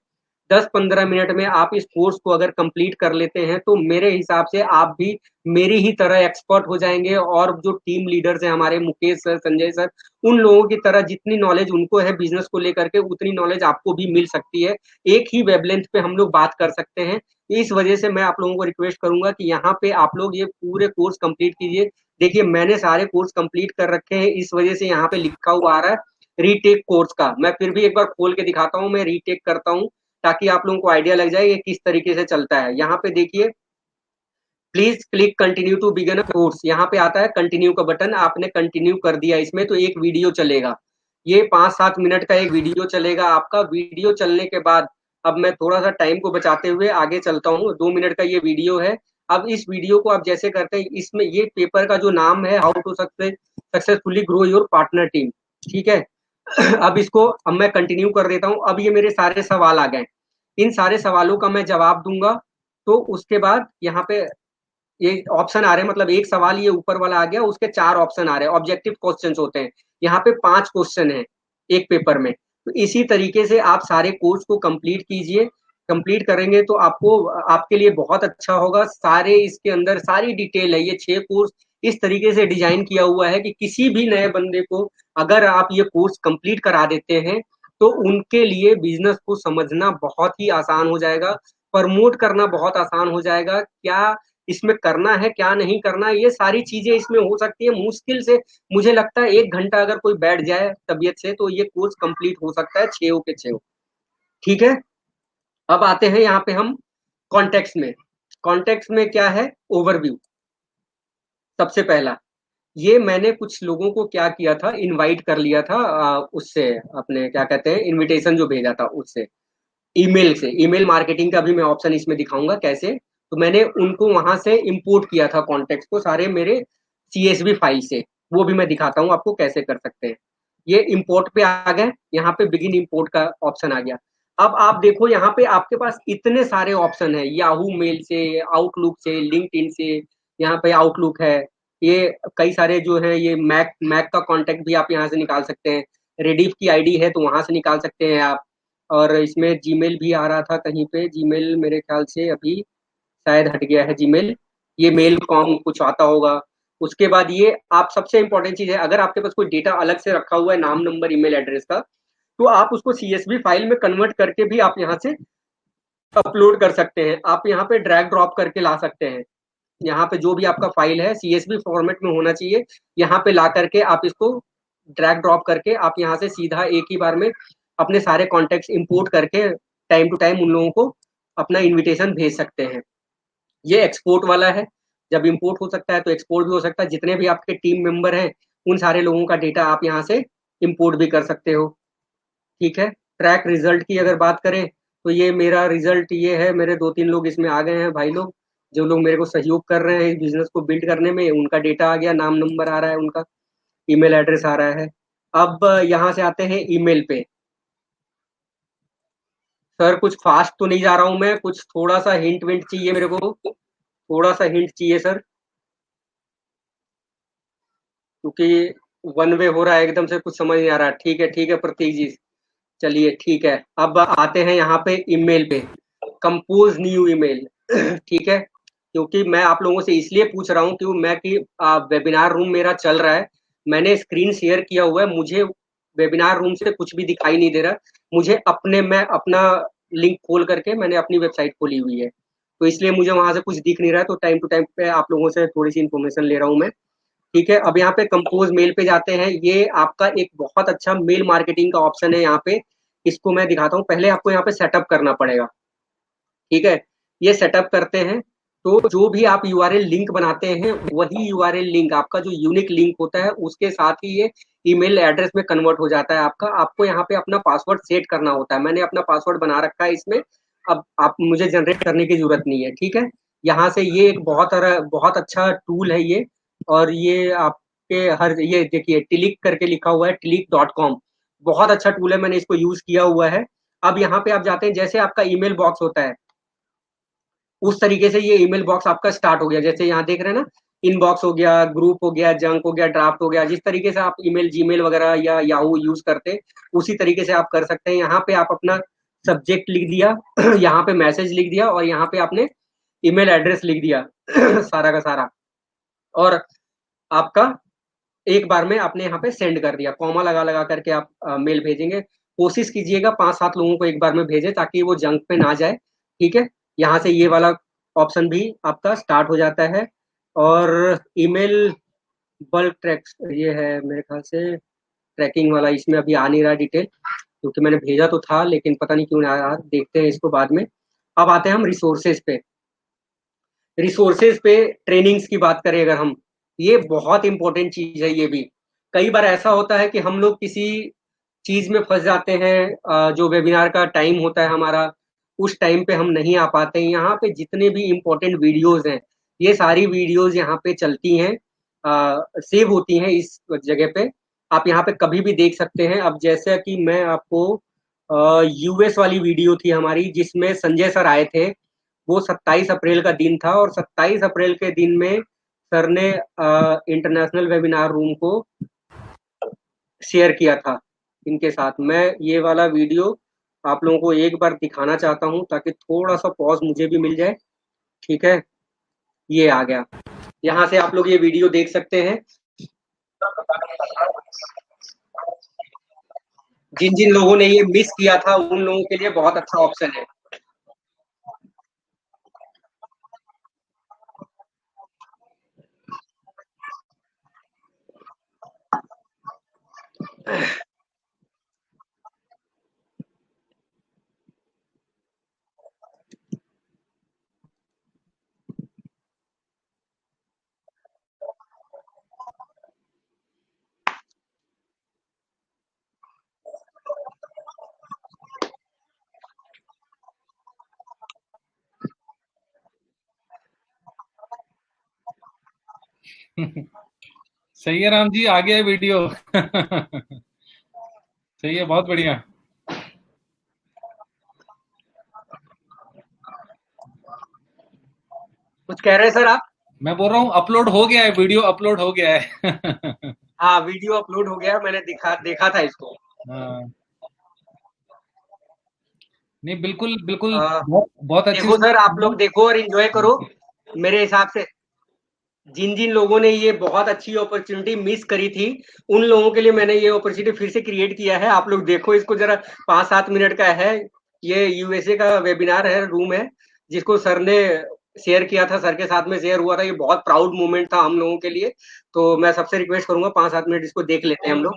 10-15 मिनट में आप इस कोर्स को अगर कंप्लीट कर लेते हैं तो मेरे हिसाब से आप भी मेरी ही तरह एक्सपर्ट हो जाएंगे, और जो टीम लीडर्स हैं हमारे, मुकेश सर, संजय सर, उन लोगों की तरह जितनी नॉलेज उनको है बिजनेस को लेकर के, उतनी नॉलेज आपको भी मिल सकती है। एक ही वेबलेंथ पे हम लोग बात कर सकते हैं। इस वजह से मैं आप लोगों को रिक्वेस्ट करूंगा कि यहाँ पे आप लोग ये पूरे कोर्स कंप्लीट कीजिए। देखिए मैंने सारे कोर्स कंप्लीट कर रखे हैं, इस वजह से यहाँ पे लिखा हुआ आ रहा है रीटेक कोर्स का। मैं फिर भी एक बार खोल के दिखाता हूँ, मैं रीटेक करता हूँ ताकि आप लोगों को आइडिया लग जाए ये किस तरीके से चलता है। यहाँ पे देखिए, please click continue to begin a course, यहाँ पे आता है कंटिन्यू का बटन, आपने कंटिन्यू कर दिया इसमें तो एक वीडियो चलेगा। ये 5-7 मिनट का एक वीडियो चलेगा आपका। वीडियो चलने के बाद अब मैं थोड़ा सा टाइम को बचाते हुए आगे चलता हूँ। 2 मिनट का ये वीडियो है। अब इस वीडियो को आप जैसे करते हैं, इसमें ये पेपर का जो नाम है, how to successfully grow your partner team, ठीक है। अब इसको अब मैं कंटिन्यू कर देता हूँ। अब ये मेरे सारे सवाल आ गए, इन सारे सवालों का मैं जवाब दूंगा। तो उसके बाद यहाँ पे ये ऑप्शन आ रहे हैं, मतलब एक सवाल ये ऊपर वाला आ गया, उसके 4 ऑप्शन आ रहे हैं, ऑब्जेक्टिव क्वेश्चंस होते हैं। यहाँ पे 5 क्वेश्चन है एक पेपर में। तो इसी तरीके से आप सारे कोर्स को कंप्लीट कीजिए। कंप्लीट करेंगे तो आपको, आपके लिए बहुत अच्छा होगा। सारे इसके अंदर सारी डिटेल है। ये 6 कोर्स इस तरीके से डिजाइन किया हुआ है कि किसी भी नए बंदे को अगर आप ये कोर्स कंप्लीट करा देते हैं तो उनके लिए बिजनेस को समझना बहुत ही आसान हो जाएगा, प्रमोट करना बहुत आसान हो जाएगा। क्या इसमें करना है, क्या नहीं करना है, ये सारी चीजें इसमें हो सकती है। मुश्किल से मुझे लगता है 1 घंटा अगर कोई बैठ जाए तबीयत से तो ये कोर्स कंप्लीट हो सकता है 6 के 6। ठीक है, अब आते हैं यहाँ पे हम कॉन्टेक्स्ट में। कॉन्टेक्स्ट में क्या है, ओवरव्यू। सबसे पहला, ये मैंने कुछ लोगों को क्या किया था, इनवाइट कर लिया था उससे, अपने क्या कहते हैं, इनविटेशन जो भेजा था उससे, ईमेल से। ईमेल मार्केटिंग का भी मैं ऑप्शन इसमें दिखाऊंगा कैसे। तो मैंने उनको वहां से इंपोर्ट किया था कॉन्टेक्ट को सारे मेरे CSV फाइल से, वो भी मैं दिखाता हूँ आपको कैसे कर सकते हैं। ये इंपोर्ट पे आ गए, यहाँ पे बिगिन इंपोर्ट का ऑप्शन आ गया। अब आप देखो यहाँ पे आपके पास इतने सारे ऑप्शन है, याहू मेल से, आउटलुक से, लिंक्डइन से, यहाँ पे आउटलुक है। ये कई सारे जो है, ये मैक का कॉन्टेक्ट भी आप यहाँ से निकाल सकते हैं। रेडिफ की आईडी है तो वहां से निकाल सकते हैं आप। और इसमें जीमेल भी आ रहा था कहीं पे, जीमेल मेरे ख्याल से अभी शायद हट गया है जीमेल, ये मेल कॉम कुछ आता होगा। उसके बाद ये आप, सबसे इंपॉर्टेंट चीज है, अगर आपके पास कोई डेटा अलग से रखा हुआ है, नाम, नंबर, ईमेल एड्रेस का, तो आप उसको CSV फाइल में कन्वर्ट करके भी आप यहाँ से अपलोड कर सकते हैं। आप यहाँ पे ड्रैग ड्रॉप करके ला सकते हैं। यहाँ पे जो भी आपका फाइल है CSV फॉर्मेट में होना चाहिए, यहाँ पे ला करके आप इसको ड्रैग ड्रॉप करके आप यहाँ से सीधा एक ही बार में अपने सारे कॉन्टेक्ट इंपोर्ट करके टाइम टू टाइम उन लोगों को अपना इन्विटेशन भेज सकते हैं। ये एक्सपोर्ट वाला है, जब इंपोर्ट हो सकता है तो एक्सपोर्ट भी हो सकता है। जितने भी आपके टीम मेंबर हैं उन सारे लोगों का डेटा आप यहाँ से इंपोर्ट भी कर सकते हो। ठीक है, ट्रैक रिजल्ट की अगर बात करें तो ये मेरा रिजल्ट ये है, मेरे 2-3 लोग इसमें आ गए हैं भाई लोग, जो लोग मेरे को सहयोग कर रहे हैं इस बिजनेस को बिल्ड करने में, उनका डेटा आ गया, नाम, नंबर आ रहा है, उनका ईमेल एड्रेस आ रहा है। अब यहाँ से आते हैं ईमेल पे। सर कुछ फास्ट तो नहीं जा रहा हूं मैं, कुछ थोड़ा सा हिंट विंट चाहिए मेरे को, थोड़ा सा हिंट चाहिए सर, क्योंकि वन वे हो रहा है, एकदम से कुछ समझ नहीं आ रहा। ठीक है प्रतीक जी, चलिए ठीक है। अब आते हैं यहाँ पे ईमेल पे, कंपोज न्यू ईमेल। ठीक है, क्योंकि मैं आप लोगों से इसलिए पूछ रहा हूँ कि वेबिनार रूम मेरा चल रहा है, मैंने स्क्रीन शेयर किया हुआ है, मुझे वेबिनार रूम से कुछ भी दिखाई नहीं दे रहा। मुझे मैं अपना लिंक खोल करके मैंने अपनी वेबसाइट खोली हुई है, तो इसलिए मुझे वहां से कुछ दिख नहीं रहा है। तो टाइम टू टाइम पे आप लोगों से थोड़ी सी इन्फॉर्मेशन ले रहा हूँ मैं। ठीक है, अब यहाँ पे कंपोज मेल पे जाते हैं। ये आपका एक बहुत अच्छा मेल मार्केटिंग का ऑप्शन है यहाँ पे, इसको मैं दिखाता हूँ। पहले आपको यहाँ पे सेटअप करना पड़ेगा। ठीक है, ये सेटअप करते हैं तो जो भी आप URL लिंक बनाते हैं वही URL लिंक, आपका जो यूनिक लिंक होता है उसके साथ ही ये ईमेल एड्रेस में कन्वर्ट हो जाता है आपका। आपको यहाँ पे अपना पासवर्ड सेट करना होता है, मैंने अपना पासवर्ड बना रखा है इसमें, अब आप मुझे जनरेट करने की जरूरत नहीं है। ठीक है, यहाँ से ये एक बहुत अच्छा टूल है ये, और ये आपके ये देखिए टिलिक करके लिखा हुआ है, tilic.com, बहुत अच्छा टूल है, मैंने इसको यूज़ किया हुआ है। अब यहाँ पे आप जाते हैं, जैसे आपका ईमेल बॉक्स होता है, उस तरीके से ये ईमेल बॉक्स आपका स्टार्ट हो गया। जैसे यहाँ देख रहे हैं ना, इनबॉक्स हो गया, ग्रुप हो गया, जंक हो गया, ड्राफ्ट हो गया, जिस तरीके से आप ईमेल, जीमेल वगैरह या याहू यूज़ करते हैं, उसी तरीके से आप कर सकते हैं। यहाँ पे आप अपना सब्जेक्ट लिख दिया, यहाँ पे मैसेज लिख दिया, और यहाँ पे आपने ईमेल एड्रेस लिख दिया, सारा का सारा, और आपका एक बार में आपने यहाँ पे सेंड कर दिया, कॉमा लगा करके आप मेल भेजेंगे। कोशिश कीजिएगा 5-7 लोगों को एक बार में भेजें, ताकि वो जंक पे ना जाए, ठीक है। यहाँ से ये वाला ऑप्शन भी आपका स्टार्ट हो जाता है। और ईमेल बल्क ट्रैक, ये है मेरे ख्याल से ट्रैकिंग वाला, इसमें अभी आ नहीं रहा डिटेल, क्योंकि मैंने भेजा तो था, लेकिन पता नहीं क्यों नहीं आ रहा, देखते हैं इसको बाद में। अब आते हैं हम रिसोर्सेज पे। रिसोर्सेज पे ट्रेनिंग्स की बात करें अगर हम, ये बहुत इंपॉर्टेंट चीज है ये भी। कई बार ऐसा होता है कि हम लोग किसी चीज में फंस जाते हैं, जो वेबिनार का टाइम होता है हमारा, उस टाइम पे हम नहीं आ पाते हैं। यहाँ पे जितने भी इम्पोर्टेंट वीडियोज हैं, ये सारी वीडियोज यहाँ पे चलती हैं, सेव होती हैं इस जगह पे, आप यहाँ पे कभी भी देख सकते हैं। अब जैसे कि मैं आपको यूएस वाली वीडियो थी हमारी, जिसमें संजय सर आए थे, वो 27 अप्रैल का दिन था, और 27 अप्रैल के दिन में सर ने इंटरनेशनल वेबिनार रूम को शेयर किया था इनके साथ। मैं ये वाला वीडियो आप लोगों को एक बार दिखाना चाहता हूं, ताकि थोड़ा सा पॉज मुझे भी मिल जाए, ठीक है। ये आ गया, यहाँ से आप लोग ये वीडियो देख सकते हैं। जिन जिन लोगों ने ये मिस किया था, उन लोगों के लिए बहुत अच्छा ऑप्शन है। सही है राम जी, आ गया है वीडियो। सही है, बहुत बढ़िया। कुछ कह रहे हैं सर आप? मैं बोल रहा हूँ अपलोड हो गया है, वीडियो अपलोड हो गया है। हाँ, वीडियो अपलोड हो गया, मैंने देखा था इसको। हाँ, नहीं बिल्कुल बिल्कुल, आ, बहुत बहुत अच्छी। देखो सर, आप लोग देखो और एंजॉय करो। मेरे हिसाब से जिन जिन लोगों ने ये बहुत अच्छी अपॉर्चुनिटी मिस करी थी, उन लोगों के लिए मैंने ये अपॉर्चुनिटी फिर से क्रिएट किया है। आप लोग देखो इसको जरा, 5-7 मिनट का है। ये यूएसए का वेबिनार है, रूम है, जिसको सर ने शेयर किया था, सर के साथ में शेयर हुआ था। ये बहुत प्राउड मोमेंट था हम लोगों के लिए। तो मैं सबसे रिक्वेस्ट करूंगा, 5-7 मिनट इसको देख लेते हैं हम लोग।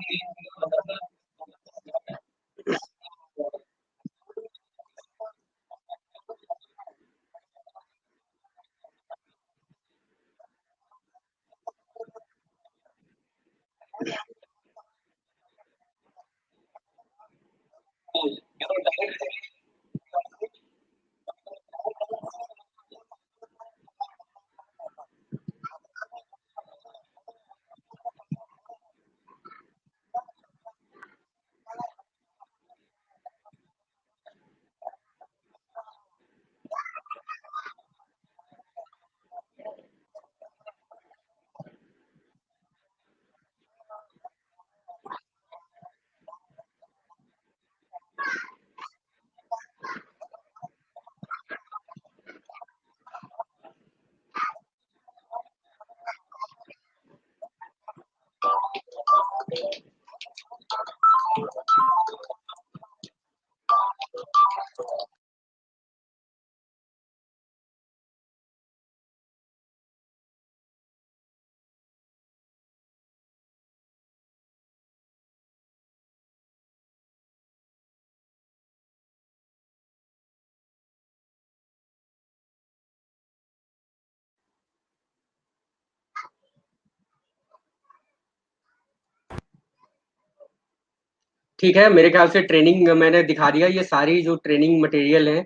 ठीक है, मेरे ख्याल से ट्रेनिंग मैंने दिखा दिया। ये सारी जो ट्रेनिंग मटेरियल है,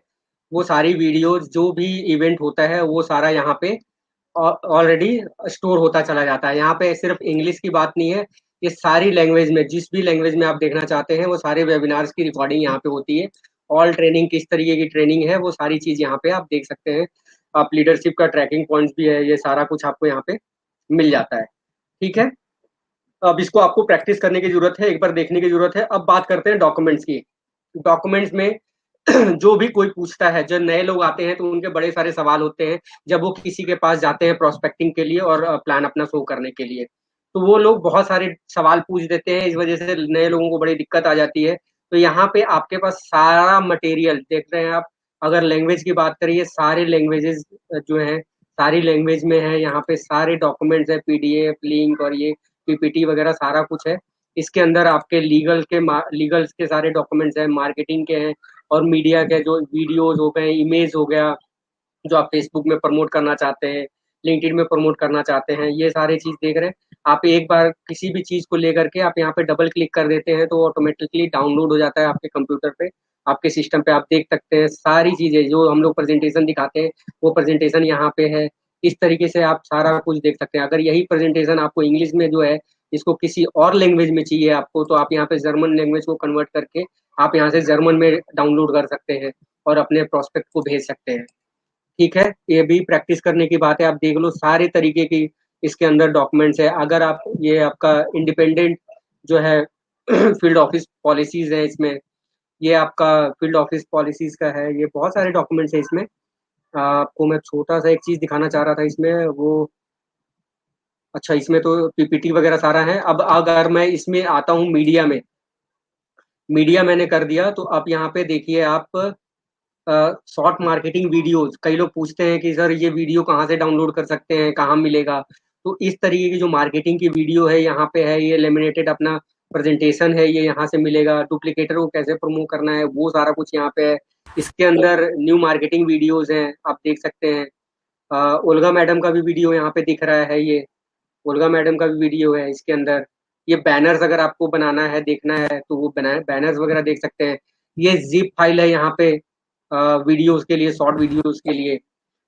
वो सारी वीडियोज जो भी इवेंट होता है वो सारा यहाँ पे ऑलरेडी स्टोर होता चला जाता है। यहाँ पे सिर्फ इंग्लिश की बात नहीं है, ये सारी लैंग्वेज में, जिस भी लैंग्वेज में आप देखना चाहते हैं वो सारे वेबिनार्स की रिकॉर्डिंग यहाँ पे होती है। ऑल ट्रेनिंग किस तरीके की ट्रेनिंग है वो सारी चीज यहाँ पे आप देख सकते हैं। आप लीडरशिप का ट्रैकिंग पॉइंट्स भी है, ये सारा कुछ आपको यहाँ पे मिल जाता है। ठीक है, अब इसको आपको प्रैक्टिस करने की जरूरत है, एक बार देखने की जरूरत है। अब बात करते हैं डॉक्यूमेंट्स की। डॉक्यूमेंट्स में जो भी कोई पूछता है, जब नए लोग आते हैं तो उनके बड़े सारे सवाल होते हैं जब वो किसी के पास जाते हैं प्रोस्पेक्टिंग के लिए और प्लान अपना शो करने के लिए, तो वो लोग बहुत सारे सवाल पूछ देते हैं, इस वजह से नए लोगों को बड़ी दिक्कत आ जाती है। तो यहाँ पे आपके पास सारा मटेरियल देख रहे हैं आप। अगर लैंग्वेज की बात करिए, सारे लैंग्वेजेस जो हैं सारी लैंग्वेज में है, यहाँ पे सारे डॉक्यूमेंट्स है, पीडीएफ लिंक और ये पीपीटी वगैरह सारा कुछ है। इसके अंदर आपके लीगल्स के सारे डॉक्यूमेंट्स हैं, मार्केटिंग के हैं और मीडिया के जो वीडियोज हो गए, इमेज हो गया, जो आप फेसबुक में प्रमोट करना चाहते हैं, लिंक्डइन में प्रमोट करना चाहते हैं, ये सारी चीज देख रहे हैं आप। एक बार किसी भी चीज को लेकर के आप यहाँ पे डबल क्लिक कर देते हैं तो ऑटोमेटिकली डाउनलोड हो जाता है आपके कंप्यूटर पे, आपके सिस्टम पे। आप देख सकते हैं सारी चीजें जो हम लोग प्रेजेंटेशन दिखाते हैं वो प्रेजेंटेशन यहाँ पे है। इस तरीके से आप सारा कुछ देख सकते हैं। अगर यही प्रेजेंटेशन आपको इंग्लिश में जो है, इसको किसी और लैंग्वेज में चाहिए आपको, तो आप यहाँ पे जर्मन लैंग्वेज को कन्वर्ट करके आप यहाँ से जर्मन में डाउनलोड कर सकते हैं और अपने प्रोस्पेक्ट को भेज सकते हैं। ठीक है, ये भी प्रैक्टिस करने की बात है। आप देख लो सारे तरीके की इसके अंदर डॉक्यूमेंट्स है। अगर आप ये आपका इंडिपेंडेंट जो है फील्ड ऑफिस पॉलिसीज है इसमें, ये आपका फील्ड ऑफिस पॉलिसीज का है, ये बहुत सारे डॉक्यूमेंट्स है इसमें। आपको मैं छोटा सा एक चीज दिखाना चाह रहा था इसमें, वो अच्छा इसमें तो पीपीटी वगैरह सारा है। अब अगर मैं इसमें आता हूँ मीडिया में, मीडिया मैंने कर दिया तो अब यहाँ पे देखिए आप शॉर्ट मार्केटिंग वीडियोज। कई लोग पूछते हैं कि सर ये वीडियो कहाँ से डाउनलोड कर सकते हैं, कहाँ मिलेगा। तो इस तरीके की जो मार्केटिंग की वीडियो है यहाँ पे है, ये लेमिनेटेड अपना प्रेजेंटेशन है, ये यहाँ से मिलेगा। डुप्लीकेटर को कैसे प्रमोट करना है वो सारा कुछ यहाँ पे है। इसके अंदर न्यू मार्केटिंग वीडियोज हैं, आप देख सकते हैं। ओल्गा मैडम का भी वीडियो यहाँ पे दिख रहा है, ये ओल्गा मैडम का भी वीडियो है इसके अंदर। ये बैनर्स अगर आपको बनाना है, देखना है तो वो बैनर्स वगैरह देख सकते हैं। ये जिप फाइल है यहाँ पे वीडियोस के लिए, शॉर्ट वीडियोस के लिए।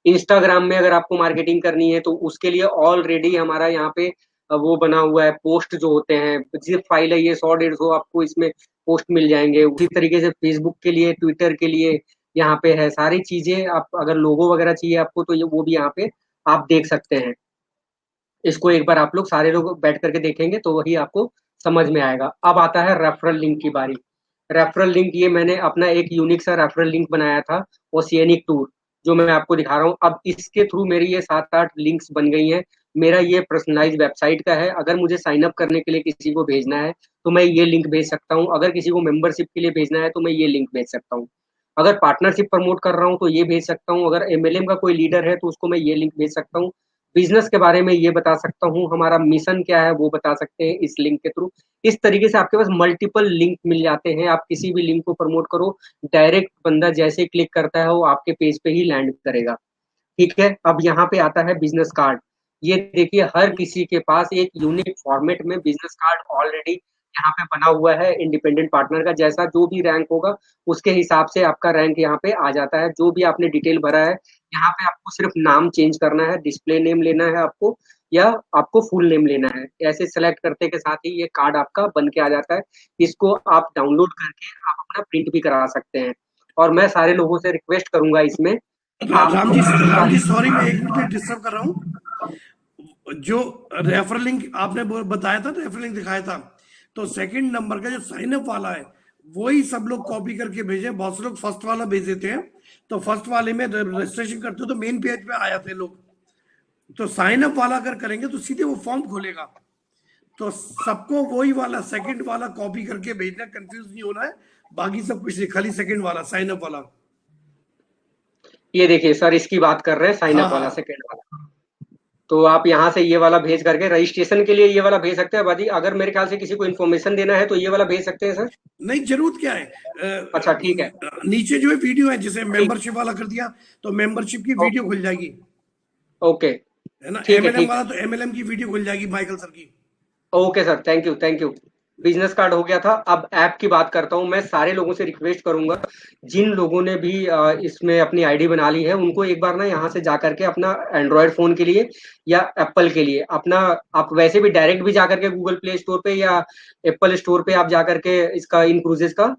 इंस्टाग्राम में अगर आपको मार्केटिंग करनी है तो उसके लिए ऑलरेडी हमारा यहाँ पे वो बना हुआ है, पोस्ट जो होते हैं, जिप फाइल है ये 100-150 आपको इसमें पोस्ट मिल जाएंगे। उसी तरीके से फेसबुक के लिए, ट्विटर के लिए यहाँ पे है सारी चीजें। आप अगर लोगो वगैरह चाहिए आपको तो ये वो भी यहाँ पे आप देख सकते हैं। इसको एक बार आप लोग सारे लोग बैठ करके देखेंगे तो वही आपको समझ में आएगा। अब आता है रेफरल लिंक की बारी। रेफरल लिंक, ये मैंने अपना एक यूनिक सा रेफरल लिंक बनाया था, ओशियनिक टूर, जो मैं आपको दिखा रहा हूँ। अब इसके थ्रू मेरी ये 7-8 लिंक्स बन गई हैं। मेरा ये पर्सनलाइज वेबसाइट का है। अगर मुझे साइन अप करने के लिए किसी को भेजना है तो मैं ये लिंक भेज सकता हूँ। अगर किसी को मेंबरशिप के लिए भेजना है तो मैं ये लिंक भेज सकता हूँ। अगर पार्टनरशिप प्रमोट कर रहा हूँ तो ये भेज सकता हूँ। अगर एमएलएम का कोई लीडर है तो उसको मैं ये लिंक भेज सकता हूँ। बिजनेस के बारे में ये बता सकता हूँ, हमारा मिशन क्या है वो बता सकते हैं इस लिंक के थ्रू। इस तरीके से आपके पास मल्टीपल लिंक मिल जाते हैं। आप किसी भी लिंक को प्रमोट करो, डायरेक्ट बंदा जैसे क्लिक करता है वो आपके पेज पे ही लैंड करेगा। ठीक है, अब यहाँ पे आता है बिजनेस कार्ड। ये देखिए हर किसी के पास एक यूनिक फॉर्मेट में बिजनेस कार्ड ऑलरेडी यहाँ पे बना हुआ है। इंडिपेंडेंट पार्टनर का जैसा जो भी रैंक होगा उसके हिसाब से आपका रैंक यहाँ पे आ जाता है। जो भी आपने डिटेल भरा है यहाँ पे आपको सिर्फ नाम चेंज करना है, डिस्प्ले नेम लेना है आपको, या आपको फुल नेम लेना है। ऐसे सेलेक्ट करते के साथ ही ये कार्ड आपका बन के आ जाता है। इसको आप डाउनलोड करके आप अपना प्रिंट भी करा सकते हैं। और मैं सारे लोगों से रिक्वेस्ट करूंगा इसमें, राम जी सॉरी, मैं एक मिनट डिस्टर्ब कर रहा हूँ। जो रेफर लिंक आपने बताया था, रेफर लिंक दिखाया था, तो सेकंड नंबर का जो साइन अप वाला है वही सब लोग कॉपी करके भेजे। बहुत से लोग फर्स्ट वाला भेज देते हैं, तो फर्स्ट वाले में रजिस्ट्रेशन करते हो तो मेन पेज पे आ जाते हैं लोग। तो साइन अप वाला अगर करेंगे तो सीधे वो फॉर्म खोलेगा। तो सबको वही वाला सेकंड वाला कॉपी करके भेजना, कंफ्यूज नहीं होना है। बाकी सब कुछ नहीं, खाली सेकंड वाला साइन अप वाला। ये देखिए सर, इसकी बात कर रहे हैं साइन अप वाला, सेकंड वाला। तो आप यहाँ से ये वाला भेज करके रजिस्ट्रेशन के लिए ये वाला भेज सकते हैं बाजी। अगर मेरे ख्याल से किसी को इन्फॉर्मेशन देना है तो ये वाला भेज सकते हैं सर। नहीं, जरूरत क्या है, अच्छा ठीक है, नीचे जो है वीडियो है, जैसे मेंबरशिप वाला कर दिया तो मेंबरशिप की वीडियो खुल जाएगी। ओके है ना, एमएलएम वाला तो एमएलएम की वीडियो खुल जाएगी माइकल सर की। Okay sir, thank you. Business card हो गया था। अब ऐप की बात करता हूँ। मैं सारे लोगों से रिक्वेस्ट करूंगा, जिन लोगों ने भी इसमें अपनी आईडी बना ली है, उनको एक बार ना यहाँ से जा करके अपना एंड्रॉयड फोन के लिए या एप्पल के लिए अपना, आप वैसे भी डायरेक्ट भी जा करके गूगल प्ले स्टोर पे या एप्पल स्टोर पे आप जा करके इसका इन क्रूजेस का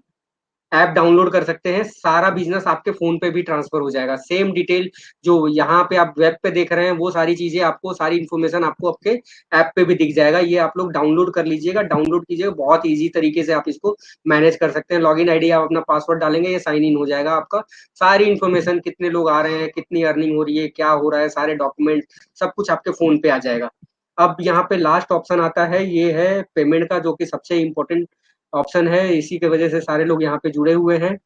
ऐप डाउनलोड कर सकते हैं। सारा बिजनेस आपके फोन पे भी ट्रांसफर हो जाएगा। सेम डिटेल जो यहाँ पे आप वेब पे देख रहे हैं, वो सारी चीजें आपको, सारी इन्फॉर्मेशन आपको आपके ऐप पे भी दिख जाएगा। ये आप लोग डाउनलोड कर लीजिएगा, डाउनलोड कीजिएगा। बहुत ईजी तरीके से आप इसको मैनेज कर सकते हैं। लॉगिन आईडी आप अपना पासवर्ड डालेंगे, ये साइन इन हो जाएगा आपका। सारी इन्फॉर्मेशन, कितने लोग आ रहे हैं, कितनी अर्निंग हो रही है, क्या हो रहा है, सारे डॉक्यूमेंट सब कुछ आपके फोन पे आ जाएगा। अब यहाँ पे लास्ट ऑप्शन आता है, ये है पेमेंट का, जो कि सबसे इंपॉर्टेंट ऑप्शन है। इसी की वजह से सारे लोग यहाँ पे जुड़े हुए हैं।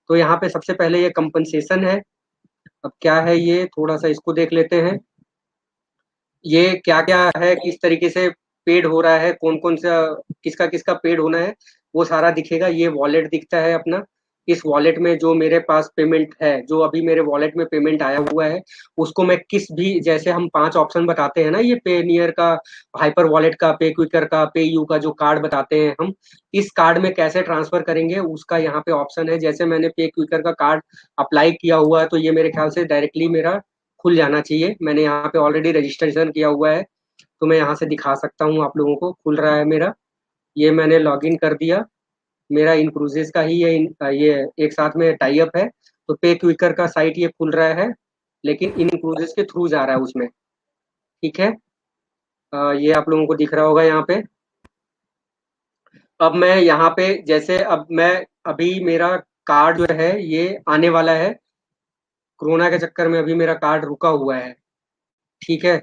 तो यहाँ पे सबसे पहले ये कंपनसेशन है। अब क्या है ये, थोड़ा सा इसको देख लेते हैं। ये क्या क्या है, किस तरीके से पेड हो रहा है, कौन कौन सा किसका किसका पेड होना है, वो सारा दिखेगा। ये वॉलेट दिखता है अपना। इस वॉलेट में जो मेरे पास पेमेंट है, जो अभी मेरे वॉलेट में पेमेंट आया हुआ है, उसको मैं किस भी, जैसे हम 5 ऑप्शन बताते हैं ना, ये पे नियर का, हाइपर वॉलेट का, पे क्विकर का, पे यू का, जो कार्ड बताते हैं हम, इस कार्ड में कैसे ट्रांसफर करेंगे उसका यहाँ पे ऑप्शन है। जैसे मैंने पे क्विकर का कार्ड अप्लाई किया हुआ है, तो ये मेरे ख्याल से डायरेक्टली मेरा खुल जाना चाहिए। मैंने यहाँ पे ऑलरेडी रजिस्ट्रेशन किया हुआ है, तो मैं यहाँ से दिखा सकता हूँ आप लोगों को, खुल रहा है मेरा। ये मैंने लॉगिन कर दिया। मेरा इन क्रूजेस का ही ये एक साथ में टाई अप है। तो पे क्विकर का साइट ये खुल रहा है, लेकिन इन क्रूजेस के थ्रू जा रहा है उसमें। ठीक है, ये आप लोगों को दिख रहा होगा यहाँ पे। अब मैं यहाँ पे, जैसे अब मैं, अभी मेरा कार्ड जो है ये आने वाला है। कोरोना के चक्कर में अभी मेरा कार्ड रुका हुआ है। ठीक है,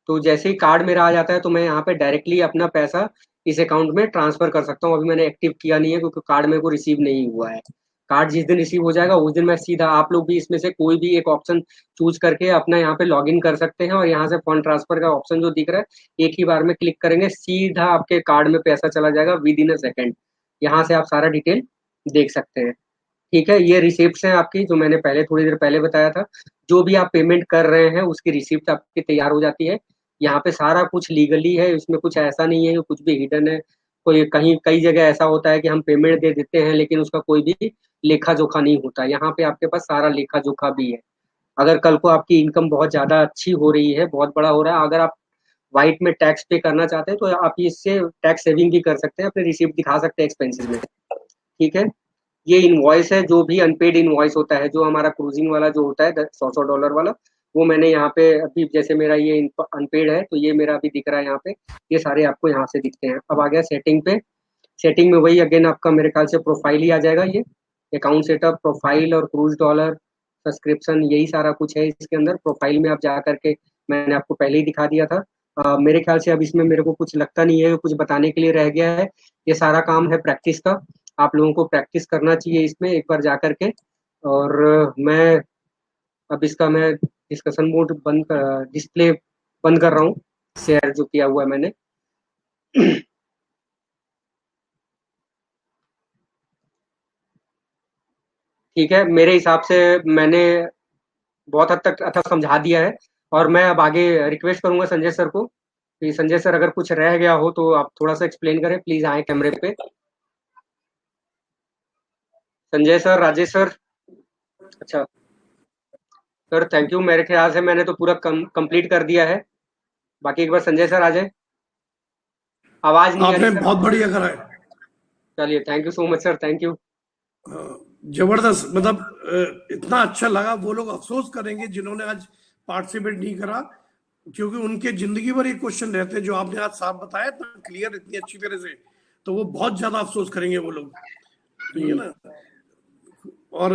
तो जैसे ही कार्ड मेरा आ जाता है, तो मैं यहाँ पे डायरेक्टली अपना पैसा इस अकाउंट में ट्रांसफर कर सकता हूँ। अभी मैंने एक्टिव किया नहीं है, क्योंकि कार्ड मेरे को रिसीव नहीं हुआ है। कार्ड जिस दिन रिसीव हो जाएगा, उस दिन मैं सीधा, आप लोग भी इसमें से कोई भी एक ऑप्शन चूज करके अपना यहाँ पे लॉग इन कर सकते हैं, और यहाँ से फंड ट्रांसफर का ऑप्शन जो दिख रहा है, एक ही बार में क्लिक करेंगे, सीधा आपके कार्ड में पैसा चला जाएगा विद इन अ सेकेंड। यहाँ से आप सारा डिटेल देख सकते हैं। ठीक है, ये रिसिप्ट है आपकी, जो मैंने पहले थोड़ी देर पहले बताया था। जो भी आप पेमेंट कर रहे हैं, उसकी रिसिप्ट आपकी तैयार हो जाती है। यहाँ पे सारा कुछ लीगली है, इसमें कुछ ऐसा नहीं है कि कुछ भी हिडन है। कोई कहीं, कई जगह ऐसा होता है कि हम पेमेंट दे देते हैं, लेकिन उसका कोई भी लेखा जोखा नहीं होता। यहाँ पे आपके पास सारा लेखा जोखा भी है। अगर कल को आपकी इनकम बहुत ज्यादा अच्छी हो रही है, बहुत बड़ा हो रहा है, अगर आप व्हाइट में टैक्स पे करना चाहते हैं, तो आप इससे टैक्स सेविंग भी कर सकते हैं, अपने रिसिप्ट दिखा सकते हैं एक्सपेंसेस में। ठीक है, ये इनवॉइस है, जो भी अनपेड इनवॉइस होता है, जो हमारा क्रूजिंग वाला जो होता है $100 वाला, वो मैंने यहाँ पे अभी, जैसे मेरा ये अनपेड है, तो ये मेरा अभी दिख रहा है यहाँ पे। ये सारे आपको यहाँ से दिखते हैं। अब आ गया सेटिंग पे। सेटिंग में वही अगेन आपका मेरे ख्याल से प्रोफाइल ही आ जाएगा। ये अकाउंट सेटअप, प्रोफाइल और क्रूज डॉलर सब्सक्रिप्शन, यही सारा कुछ है इसके अंदर। प्रोफाइल में आप जा करके, मैंने आपको पहले ही दिखा दिया था। मेरे ख्याल से अब इसमें मेरे को कुछ लगता नहीं है, कुछ बताने के लिए रह गया है। ये सारा काम है प्रैक्टिस का। आप लोगों को प्रैक्टिस करना चाहिए इसमें एक बार जा करके। और मैं अब इसका मैं डिस्कशन मोड बंद, डिस्प्ले बंद कर रहा हूँ, शेयर जो किया हुआ है मैंने। ठीक है, मेरे हिसाब से मैंने बहुत हद तक अच्छा समझा दिया है। और मैं अब आगे रिक्वेस्ट करूंगा संजय सर को, कि संजय सर अगर कुछ रह गया हो तो आप थोड़ा सा एक्सप्लेन करें, प्लीज आए कैमरे पे। Sanjay sir, Rajesh sir. अच्छा सर, थैंक यू। मेरे ख्याल से मैंने तो पूरा कंप्लीट कर दिया है। बाकी एक बार संजय सर आ जाए। आवाज नहीं आ आपने रही सर। बहुत बढ़िया करा है। चलिए, thank you so much sir, thank you. जबरदस्त, मतलब इतना अच्छा लगा। वो लोग अफसोस करेंगे जिन्होंने आज पार्टिसिपेट नहीं करा, क्योंकि उनके जिंदगी भर एक क्वेश्चन रहते हैं जो आपने आज साफ बताया इतना क्लियर, इतनी अच्छी तरह से, तो वो बहुत ज्यादा अफसोस करेंगे वो लोग। ठीक है ना। और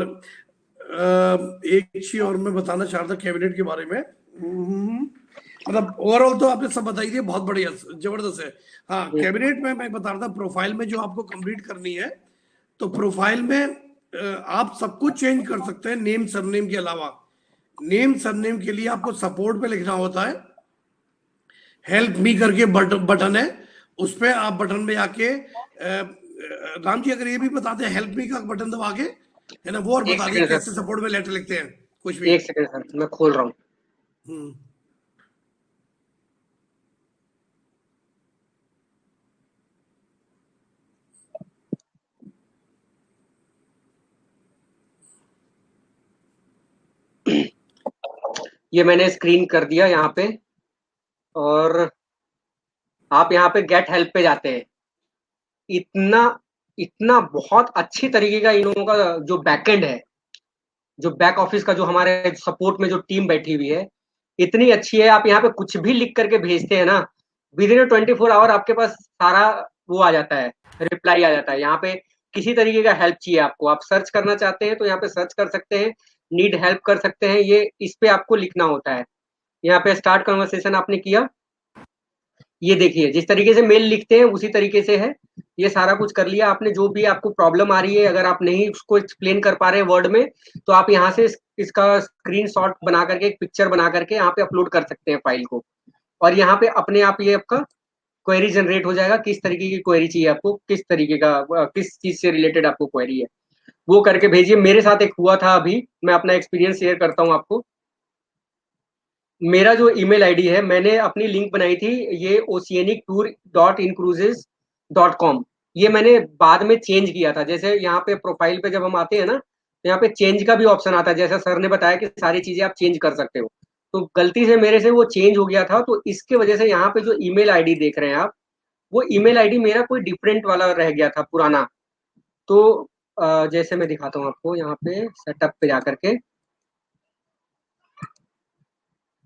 एक चीज और मैं बताना चाह रहा था कैबिनेट के बारे में। मतलब ओवरऑल तो आपने सब बताई थी, बहुत बढ़िया, जबरदस्त है। हाँ, कैबिनेट में मैं बता रहा था, प्रोफाइल में जो आपको कंप्लीट करनी है, तो प्रोफाइल में आप सब कुछ चेंज कर सकते हैं नेम सरनेम के अलावा। नेम सरनेम के लिए आपको सपोर्ट पे लिखना होता है, हेल्प मी करके बटन है, उस पर आप बटन में आके राम जी अगर ये भी बताते हैं हेल्प मी का बटन दबा के, है ना, वो और बता दिए कैसे सपोर्ट में लेटर लिखते हैं कुछ भी। एक सेकंड सर, मैं खोल रहा हूँ। ये मैंने स्क्रीन कर दिया यहाँ पे, और आप यहाँ पे गेट हेल्प पे जाते हैं। इतना इतना बहुत अच्छी तरीके का इन लोगों का जो बैकएंड है, जो बैक ऑफिस का जो हमारे सपोर्ट में जो टीम बैठी हुई है, इतनी अच्छी है। आप यहाँ पे कुछ भी लिख करके भेजते हैं ना, विद इन 24 आवर आपके पास सारा वो आ जाता है, रिप्लाई आ जाता है। यहाँ पे किसी तरीके का हेल्प चाहिए आपको, आप सर्च करना चाहते हैं तो यहाँ पे सर्च कर सकते हैं, नीड हेल्प कर सकते हैं, ये इस पे आपको लिखना होता है। यहाँ पे स्टार्ट कन्वर्सेशन आपने किया, ये देखिए जिस तरीके से मेल लिखते हैं उसी तरीके से है। ये सारा कुछ कर लिया आपने, जो भी आपको प्रॉब्लम आ रही है, अगर आप नहीं उसको एक्सप्लेन कर पा रहे हैं वर्ड में, तो आप यहाँ से इसका स्क्रीनशॉट बना करके, एक पिक्चर बना करके यहाँ पे अपलोड कर सकते हैं फाइल को, और यहाँ पे अपने आप ये आपका क्वेरी जनरेट हो जाएगा। किस तरीके की क्वेरी चाहिए आपको, किस तरीके का, किस चीज से रिलेटेड आपको क्वेरी है, वो करके भेजिए। मेरे साथ एक हुआ था, अभी मैं अपना एक्सपीरियंस शेयर करता हूँ आपको। मेरा जो ईमेल आईडी है, मैंने अपनी लिंक बनाई थी, ये oceanictour.incruises.com, ये मैंने बाद में चेंज किया था। जैसे यहाँ पे प्रोफाइल पे जब हम आते हैं ना, तो यहाँ पे चेंज का भी ऑप्शन आता है, जैसा सर ने बताया कि सारी चीजें आप चेंज कर सकते हो। तो गलती से मेरे से वो चेंज हो गया था, तो इसके वजह से यहाँ पे जो ईमेल आईडी देख रहे हैं आप, वो ईमेल आईडी मेरा कोई डिफरेंट वाला रह गया था, पुराना। तो जैसे मैं दिखाता हूँ आपको, यहाँ पे सेटअप पे जाकर के,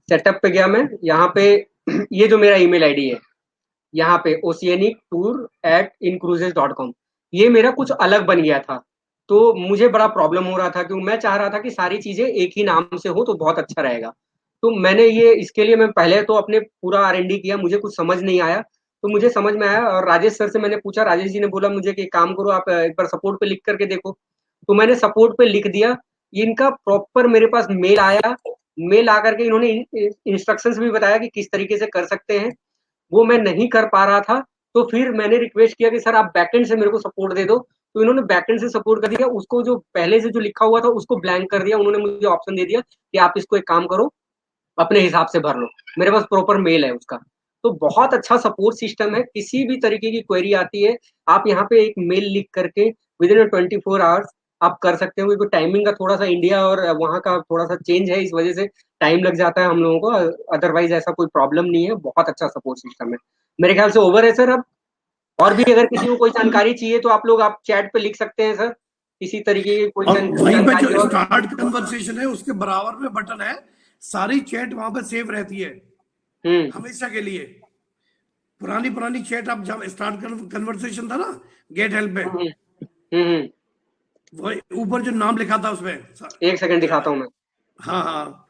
सेटअप पे गया मैं, यहाँ पे ये जो मेरा ईमेल आईडी है, यहाँ पे oceanictour@incruises.com, ये मेरा कुछ अलग बन गया था। तो मुझे बड़ा प्रॉब्लम हो रहा था, क्योंकि मैं चाह रहा था कि सारी चीजें एक ही नाम से हो तो बहुत अच्छा रहेगा। तो मैंने ये, इसके लिए मैं पहले तो अपने पूरा R&D किया, मुझे कुछ समझ नहीं आया, तो मुझे समझ में आया और राजेश सर से मैंने पूछा, राजेश जी ने बोला मुझे कि काम करो, आप एक बार सपोर्ट पे लिख करके देखो। तो मैंने सपोर्ट पे लिख दिया, इनका प्रॉपर मेरे पास मेल आया। मेल आकर के इन्होंने इंस्ट्रक्शंस भी बताया कि किस तरीके से कर सकते हैं। वो मैं नहीं कर पा रहा था, तो फिर मैंने रिक्वेस्ट किया कि सर आप बैकएंड से मेरे को सपोर्ट दे दो। तो इन्होंने बैकएंड से सपोर्ट कर दिया, उसको जो पहले से जो लिखा हुआ था उसको ब्लैंक कर दिया। उन्होंने मुझे ऑप्शन दे दिया कि आप इसको एक काम करो, अपने हिसाब से भर लो, मेरे पास प्रॉपर मेल है उसका। तो बहुत अच्छा सपोर्ट सिस्टम है, किसी भी तरीके की क्वेरी आती है, आप यहाँ पे एक मेल लिख करके विद इन 24 आवर्स आप कर सकते हो। क्योंकि टाइमिंग का थोड़ा सा इंडिया और वहाँ का थोड़ा सा चेंज है, इस वजह से टाइम लग जाता है हम लोगों को, अदरवाइज ऐसा कोई प्रॉब्लम नहीं है। बहुत अच्छा सपोर्ट सिस्टम है, मेरे ख्याल से ओवर है सर अब। और भी अगर किसी को कोई जानकारी चाहिए तो आप लोग आप चैट पे लिख सकते हैं सर, इसी तरीके की कोई वहीं पे जो स्टार्ट कन्वर्सेशन है उसके बराबर में बटन है, सारी चैट वहां पे सेव रहती है हमेशा के लिए। पुरानी चैट आप जब स्टार्ट कन्वर्सेशन था ना गेट हेल्प पे, वो ऊपर जो नाम लिखा था उसमें, एक सेकंड दिखाता हूँ मैं। हाँ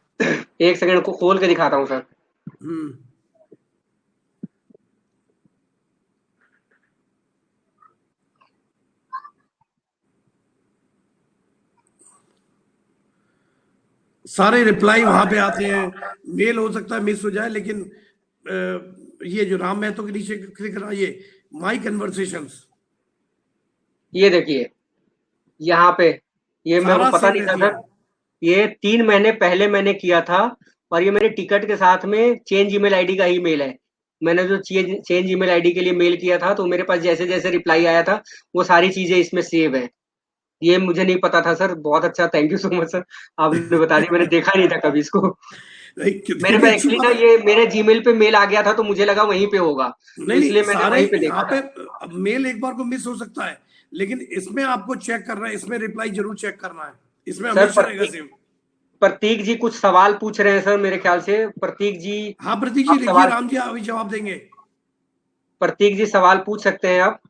एक सेकंड को खोल के दिखाता हूँ सर। सारे रिप्लाई वहां पे आते हैं। मेल हो सकता है मिस हो जाए, लेकिन ये जो राम महतो के नीचे क्लिक करना, ये माई कन्वर्सेशंस, ये देखिए यहाँ पे, ये मेरे को पता नहीं था सर, ये 3 महीने पहले मैंने किया था, और ये मेरे टिकट के साथ में चेंज ईमेल आईडी का ही मेल है। मैंने जो चेंज ईमेल आईडी के लिए मेल किया था, तो मेरे पास जैसे जैसे रिप्लाई आया था वो सारी चीजें इसमें सेव है। ये मुझे नहीं पता था सर, बहुत अच्छा, thank you so much sir, आपने बता दिया, मैंने देखा नहीं था कभी इसको। मेरे पे एक्चुअली ना ये मेरे जीमेल पे मेल आ गया था, तो मुझे लगा वहीं पे होगा, इसलिए मैंने वहीं पे देखा। यहाँ पे मेल एक बार को मिस हो सकता है, लेकिन इसमें आपको चेक करना है, इसमें रिप्लाई जरूर चेक करना है, इसमें हमेशा रहेगा सेव। प्रतीक जी कुछ सवाल पूछ रहे हैं सर, मेरे ख्याल से प्रतीक जी। हाँ प्रतीक जी लिखिए, राम जी अभी जवाब देंगे। प्रतीक जी सवाल पूछ सकते हैं आप।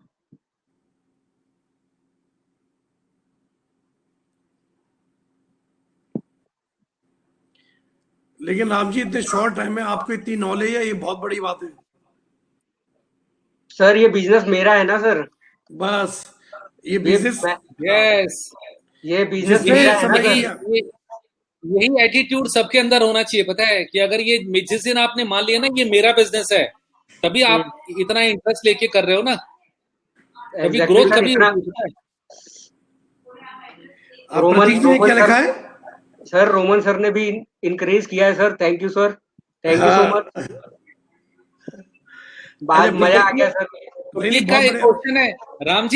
लेकिन राम जी इतने शॉर्ट टाइम में आपको इतनी नॉलेज है, ये बहुत बड़ी बात है सर। ये बिजनेस मेरा है ना सर, बस ये बिजनेस, यस, ये बिजनेस मेरा है ना। यही एटीट्यूड सबके अंदर होना चाहिए, पता है कि अगर ये जिस दिन आपने मान लिया ना ये मेरा बिजनेस है, तभी आप इतना इंटरेस्ट लेके कर रहे हो ना, तभी ग्रोथ कभी क्या लिखा है सर। रोमन सर ने भी इंकरेज किया है sir, thank you sir, thank you so much, बहुत मजा आ गया सर। प्रतीक का एक क्वेश्चन है, राम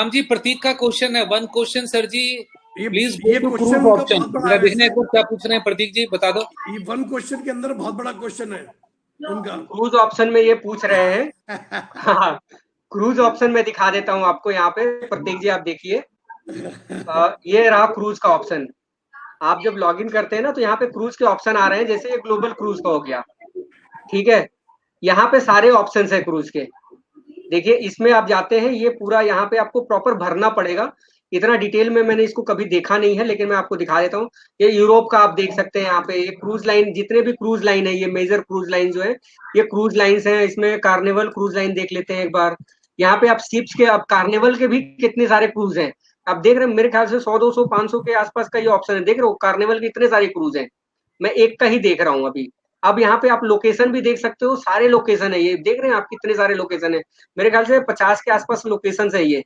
जी प्रतीक का क्वेश्चन है, 1 क्वेश्चन सर जी, प्लीज ये गो टू क्वेश्चन क्रूज उनका ऑप्शन। बहुत बड़ा मेरा है देखना है वैसे। कुछ क्या पूछ रहे हैं प्रतीक जी, बता दो। ये वन क्वेश्चन के अंदर बहुत बड़ा क्वेश्चन है उनका। क्रूज ऑप्शन में ये पूछ रहे हैं। हाँ, क्रूज ऑप्शन में दिखा देता हूँ आपको यहाँ पे, प्रतीक जी आप देखिए। ये रहा क्रूज का ऑप्शन। आप जब लॉगिन करते हैं ना तो यहाँ पे क्रूज के ऑप्शन आ रहे हैं, जैसे ये ग्लोबल क्रूज का हो गया, ठीक है। यहाँ पे सारे ऑप्शन है क्रूज के। देखिए इसमें आप जाते हैं, ये पूरा यहाँ पे आपको प्रॉपर भरना पड़ेगा। इतना डिटेल में मैंने इसको कभी देखा नहीं है, लेकिन मैं आपको दिखा देता हूँ। ये यूरोप का आप देख सकते हैं यहाँ पे, ये क्रूज लाइन, जितने भी क्रूज लाइन है, ये मेजर क्रूज लाइन जो है, ये क्रूज लाइन्स हैं। इसमें कार्निवल क्रूज लाइन देख लेते हैं एक बार। यहाँ पे आप शिप्स के, अब कार्निवल के भी कितने सारे क्रूज हैं आप देख रहे हैं। मेरे ख्याल से 100, 200, 500 के आसपास का ये ऑप्शन है, देख रहे हो। कार्निवल के इतने सारे क्रूज हैं, मैं एक का ही देख रहा हूँ अभी। अब यहाँ पे आप लोकेशन भी देख सकते हो, सारे लोकेशन है, ये देख रहे हैं आप कितने सारे लोकेशन है। मेरे ख्याल से 50 के आसपास लोकेशन है ये।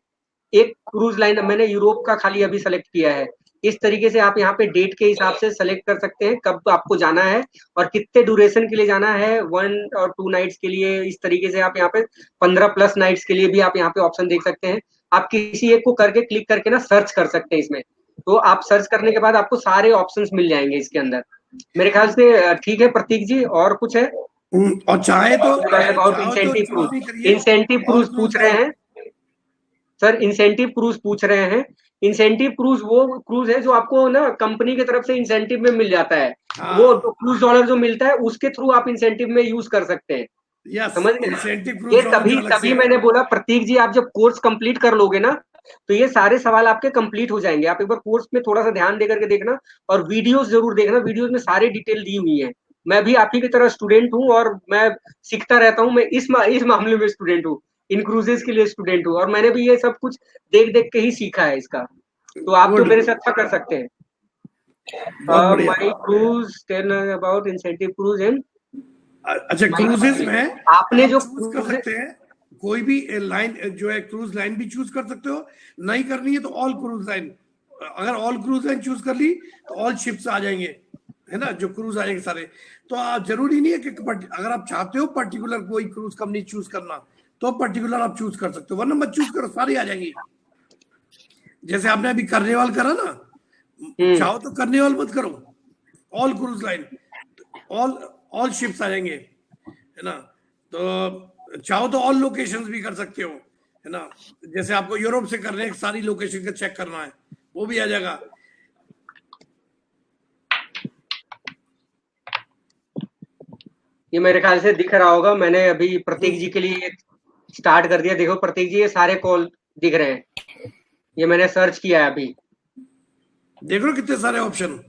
एक क्रूज लाइन मैंने यूरोप का खाली अभी सेलेक्ट किया है। इस तरीके से आप यहाँ पे डेट के हिसाब से सेलेक्ट कर सकते हैं कब आपको जाना है और कितने ड्यूरेशन के लिए जाना है, 1 और 2 नाइट्स के लिए। इस तरीके से आप यहाँ पे 15+ नाइट्स के लिए भी आप यहाँ पे ऑप्शन देख सकते हैं। आप किसी एक को करके क्लिक करके ना सर्च कर सकते हैं इसमें। तो आप सर्च करने के बाद आपको सारे ऑप्शंस मिल जाएंगे इसके अंदर। मेरे ख्याल से ठीक है प्रतीक जी, और कुछ है? और चाहे तो इंसेंटिव चूज नहीं क्रूज, करिए। इंसेंटिव क्रूज पूछ रहे हैं सर, इंसेंटिव क्रूज पूछ रहे हैं। इंसेंटिव क्रूज वो क्रूज है जो आपको ना कंपनी की तरफ से इंसेंटिव में मिल जाता है। हाँ। वो क्रूज डॉलर जो मिलता है उसके थ्रू आप इंसेंटिव में यूज कर सकते हैं। यस, समझ गए? इंसेंटिव ये क्रूज तभी मैंने बोला प्रतीक जी, आप जब कोर्स कंप्लीट कर लोगे ना तो ये सारे सवाल आपके कंप्लीट हो जाएंगे। आप एक बार कोर्स में थोड़ा सा ध्यान दे करके देखना और वीडियोस जरूर देखना। वीडियोस में सारी डिटेल दी हुई है। मैं भी आप ही की तरह स्टूडेंट हूँ और मैं सीखता रहता हूँ। मैं इस मामले में स्टूडेंट हूँ, इन क्रूजेस के लिए स्टूडेंट हूँ, और मैंने भी ये सब कुछ देख देख के ही सीखा है इसका। तो आप तो मेरे से अच्छा कर सकते हैं। My cruise tell about incentive cruise and. अच्छा, क्रूजेस में आपने जो चूज कर सकते हैं कोई भी लाइन जो है, क्रूज लाइन भी चूज कर सकते हो। नहीं करनी है तो ऑल क्रूज लाइन, अगर ऑल क्रूज लाइन चूज कर ली तो ऑल शिप्स आ जाएंगे, है ना, जो क्रूज आ जाएंगे सारे। तो जरूरी नहीं है कि अगर आप चाहते हो पर्टिकुलर कोई क्रूज कंपनी चूज करना तो पर्टिकुलर आप चूज कर सकते हो, वरना मत चूज करो, सारी आ जाएंगी। जैसे आपने अभी कार्निवल करा ना, चाहो तो कार्निवल मत करो, all cruise line, all ships आ जाएंगे, है ना। तो चाहो तो ऑल लोकेशंस भी कर सकते हो, है ना। जैसे आपको यूरोप से करने सारी लोकेशन का चेक करना है, वो भी आ जाएगा। ये मेरे ख्याल से दिख रहा होगा, मैंने अभी प्रतीक जी के लिए स्टार्ट कर दिया। देखो प्रतीक जी, ये सारे कॉल दिख रहे हैं, ये मैंने सर्च किया है अभी। देख लो कितने सारे ऑप्शन।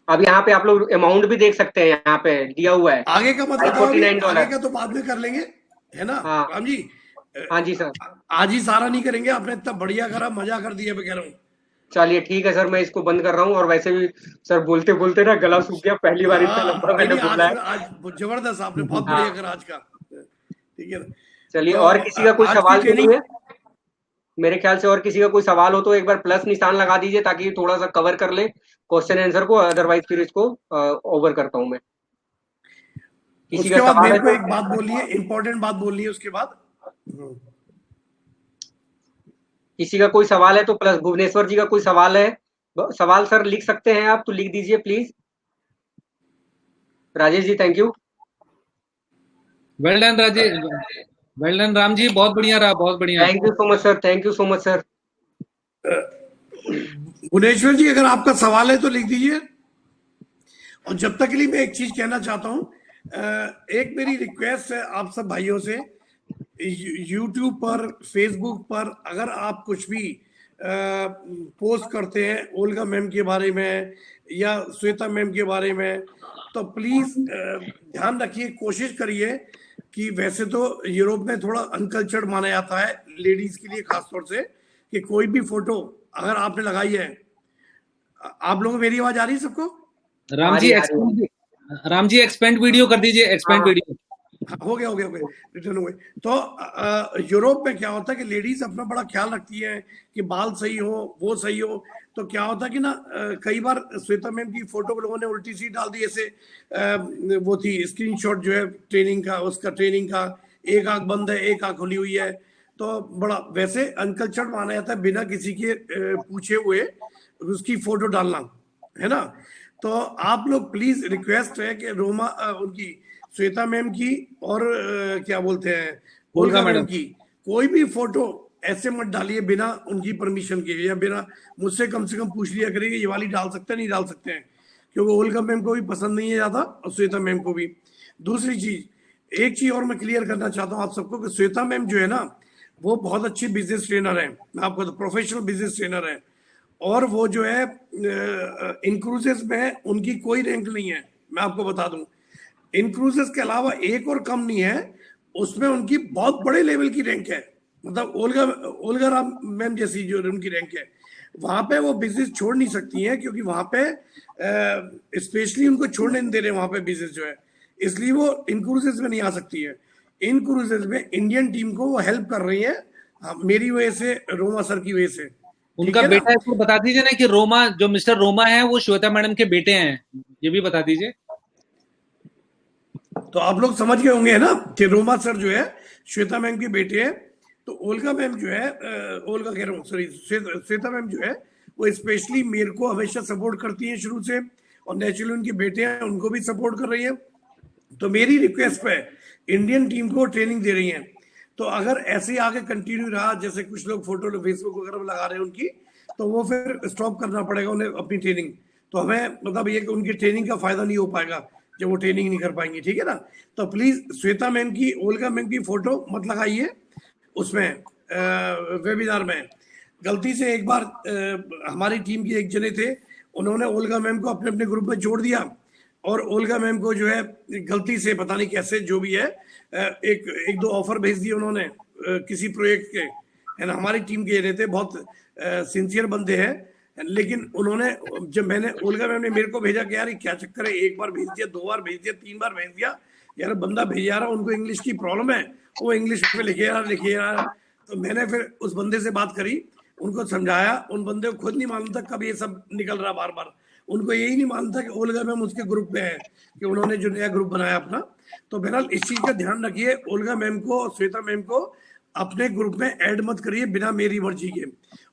अब यहाँ पे आप लोग अमाउंट भी देख सकते हैं, यहाँ पे दिया हुआ है। आगे का मत बताओ, $49। आगे का तो बाद में कर लेंगे, है ना। हाँ। राम जी, हाँ जी सर, आज ही सारा नहीं करेंगे। आपने इतना बढ़िया करा, मजा कर दिया, मैं कह रहा हूँ। चलिए ठीक है सर, मैं इसको बंद कर रहा हूँ। और वैसे भी सर बोलते बोलते ना गला सूख गया, पहली बार इतना लंबा मैंने बोला है। आज जबरदस्त, आपने बहुत बढ़िया करा आज का, ठीक है ना। चलिए, तो और किसी का कोई आज की सवाल तो नहीं ट्रेनिंग, है? मेरे ख्याल से और किसी का कोई सवाल हो तो एक बार प्लस निशान लगा दीजिए, ताकि थोड़ा सा कवर कर ले क्वेश्चन आंसर को। अदरवाइज फिर इसको ओवर करता हूँ मैं। किसी उसके का बाद सवाल मेरे है को तो? एक बात बोलनी है, इंपॉर्टेंट बात बोलनी है उसके बाद। किसी का कोई सवाल है तो प्लस। भुवनेश्वर जी का कोई सवाल है? सवाल सर लिख सकते हैं आप, तो लिख दीजिए please. Rajesh ji, thank you. Well done Rajesh, well done Ram ji, बहुत बढ़िया रहा, बहुत बढ़िया। Thank you so much sir, thank you so much sir. Bhuvneshwar ji, अगर आपका सवाल है तो लिख दीजिए। और जब तक के लिए मैं एक चीज कहना चाहता हूं, एक मेरी रिक्वेस्ट है आप सब भाइयों से, यूट्यूब पर, फेसबुक पर अगर आप कुछ भी पोस्ट करते हैं ओल्गा मैम के बारे में या श्वेता मैम के बारे में, तो प्लीज ध्यान रखिए, कोशिश करिए कि वैसे तो यूरोप में थोड़ा अनकल्चर्ड माना जाता है लेडीज के लिए खासतौर से, कि कोई भी फोटो अगर आपने लगाई है। आप लोगों को मेरी आवाज आ रही है सबको? राम जी एक्सपेंड वीडियो कर दीजिए, एक्सपेंड वीडियो। हो गया रिटर्न हो गए। तो यूरोप में क्या होता है कि लेडीज अपना बड़ा ख्याल रखती है कि बाल सही हो, वो सही हो। तो क्या होता है कि ना, कई बार श्वेता मैम की फोटो लोगों ने उल्टी सी डाल दी, ऐसे वो थी स्क्रीनशॉट जो है ट्रेनिंग का, उसका ट्रेनिंग का, एक आंख बंद है, एक आंख खुली हुई है। तो बड़ा वैसे अनकल्चर्ड माना जाता है बिना किसी के पूछे हुए उसकी फोटो डालना, है ना। तो आप लोग प्लीज रिक्वेस्ट है कि रोमा उनकी श्वेता मैम की और क्या बोलते हैं ओल्गा मैडम की कोई भी फोटो ऐसे मत डालिए बिना उनकी परमिशन के, या बिना मुझसे कम से कम पूछ लिया करिए ये वाली डाल सकते हैं नहीं डाल सकते हैं, क्योंकि ओल्गा मैम को भी पसंद नहीं है ज्यादा और श्वेता मैम को भी। दूसरी चीज, एक चीज और मैं क्लियर करना चाहता हूँ आप सबको कि श्वेता मैम जो है ना वो बहुत अच्छी बिजनेस ट्रेनर है, मैं आपको तो प्रोफेशनल बिजनेस ट्रेनर है, और वो जो है इनक्रूजेस में उनकी कोई रैंक नहीं है, मैं आपको बता दूं। इनक्रूजेस के अलावा एक और कम नहीं है, उसमें उनकी बहुत बड़े लेवल की रैंक है, मतलब ओल्गा राम मैम जैसी जो उनकी रैंक है, वहां पे वो बिजनेस छोड़ नहीं सकती हैं, क्योंकि वहां पे स्पेशली उनको छोड़ने नहीं दे रहे वहां पे बिजनेस जो है, इसलिए वो इनक्रूजेस में नहीं आ सकती है। इनक्रूजेस में इंडियन टीम को वो हेल्प कर रही है मेरी वजह से, रोमा सर की वजह से। उनका बेटा इसको बता दीजिए ना कि रोमा, जो मिस्टर रोमा है वो श्वेता मैडम के बेटे हैं, ये भी बता दीजिए। तो आप लोग समझ गए होंगे ना कि रोमा सर जो है श्वेता मैम के बेटे हैं। तो ओल्गा मैम जो है ओल्गा कह रहा हूँ सॉरी श्वेता मैम जो है वो स्पेशली मेरे को हमेशा सपोर्ट करती हैं शुरू से, और नेचुरली उनके बेटे हैं उनको भी सपोर्ट कर रही है। तो मेरी रिक्वेस्ट पे इंडियन टीम को ट्रेनिंग दे रही हैं, तो अगर ऐसे आगे कंटिन्यू रहा, जैसे कुछ लोग फोटो फेसबुक वगैरह में लगा रहे हैं उनकी, तो वो फिर स्टॉप करना पड़ेगा उन्हें अपनी ट्रेनिंग। तो हमें मतलब ये कि उनकी ट्रेनिंग का फायदा नहीं हो पाएगा जब वो ट्रेनिंग नहीं कर पाएंगे, ठीक है ना। तो प्लीज श्वेता मैम की ओल्गा मैम की फोटो मत लगाइए उसमें वेबिनार में। गलती से एक बार हमारी टीम के एक जने थे, उन्होंने ओल्गा मैम को अपने अपने ग्रुप में जोड़ दिया, और ओल्गा मैम को जो है गलती से पता नहीं कैसे जो भी है एक दो ऑफर भेज दिए उन्होंने किसी प्रोजेक्ट के, है ना। हमारी टीम के रहते बहुत सिंसियर बंदे हैं, लेकिन उन्होंने जब मैंने ओल्गा मैम ने मेरे को भेजा कि यार ये क्या चक्कर है, एक बार भेज दिया, 2 बार भेज दिया, 3 बार भेज दिया, यार बंदा भेजा रहा, उनको इंग्लिश की प्रॉब्लम है, वो इंग्लिश में लिखे यार। तो मैंने फिर उस बंदे से बात करी, उनको समझाया, उन बंदे को खुद नहीं मालूम था कब ये सब निकल रहा बार बार, उनको यही नहीं मालूम था कि ओल्गा मैम उसके ग्रुप में है, कि उन्होंने जो नया ग्रुप बनाया अपना। तो बहरहाल इस चीज का ध्यान रखिए, ओल्गा मैम को और श्वेता मैम को अपने ग्रुप में ऐड मत करिए बिना मेरी मर्जी के,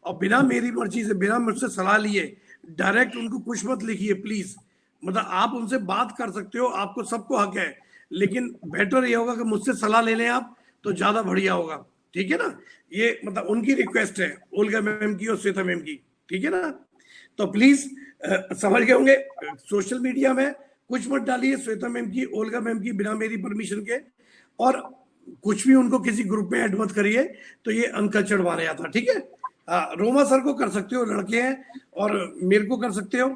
और बिना मेरी मर्जी से, बिना मुझसे सलाह लिए डायरेक्ट उनको कुछ मत लिखिए प्लीज। मतलब आप उनसे बात कर सकते हो, आपको सबको हक है, लेकिन बेटर ये होगा कि मुझसे सलाह ले लें आप, तो ज्यादा बढ़िया होगा, ठीक है ना। ये मतलब उनकी रिक्वेस्ट है ओल्गा मैम की और श्वेता मैम की, ठीक है ना। तो प्लीज समझ गए होंगे, सोशल मीडिया में कुछ मत डालिए श्वेता मैम की ओल्गा मैम की बिना मेरी परमिशन के, और कुछ भी उनको किसी ग्रुप में ऐड मत करिए, तो ये अनकल्चर्ड माना जाता है, ठीक है। रोमा सर को कर सकते हो, लड़के हैं, और मेरे को कर सकते हो,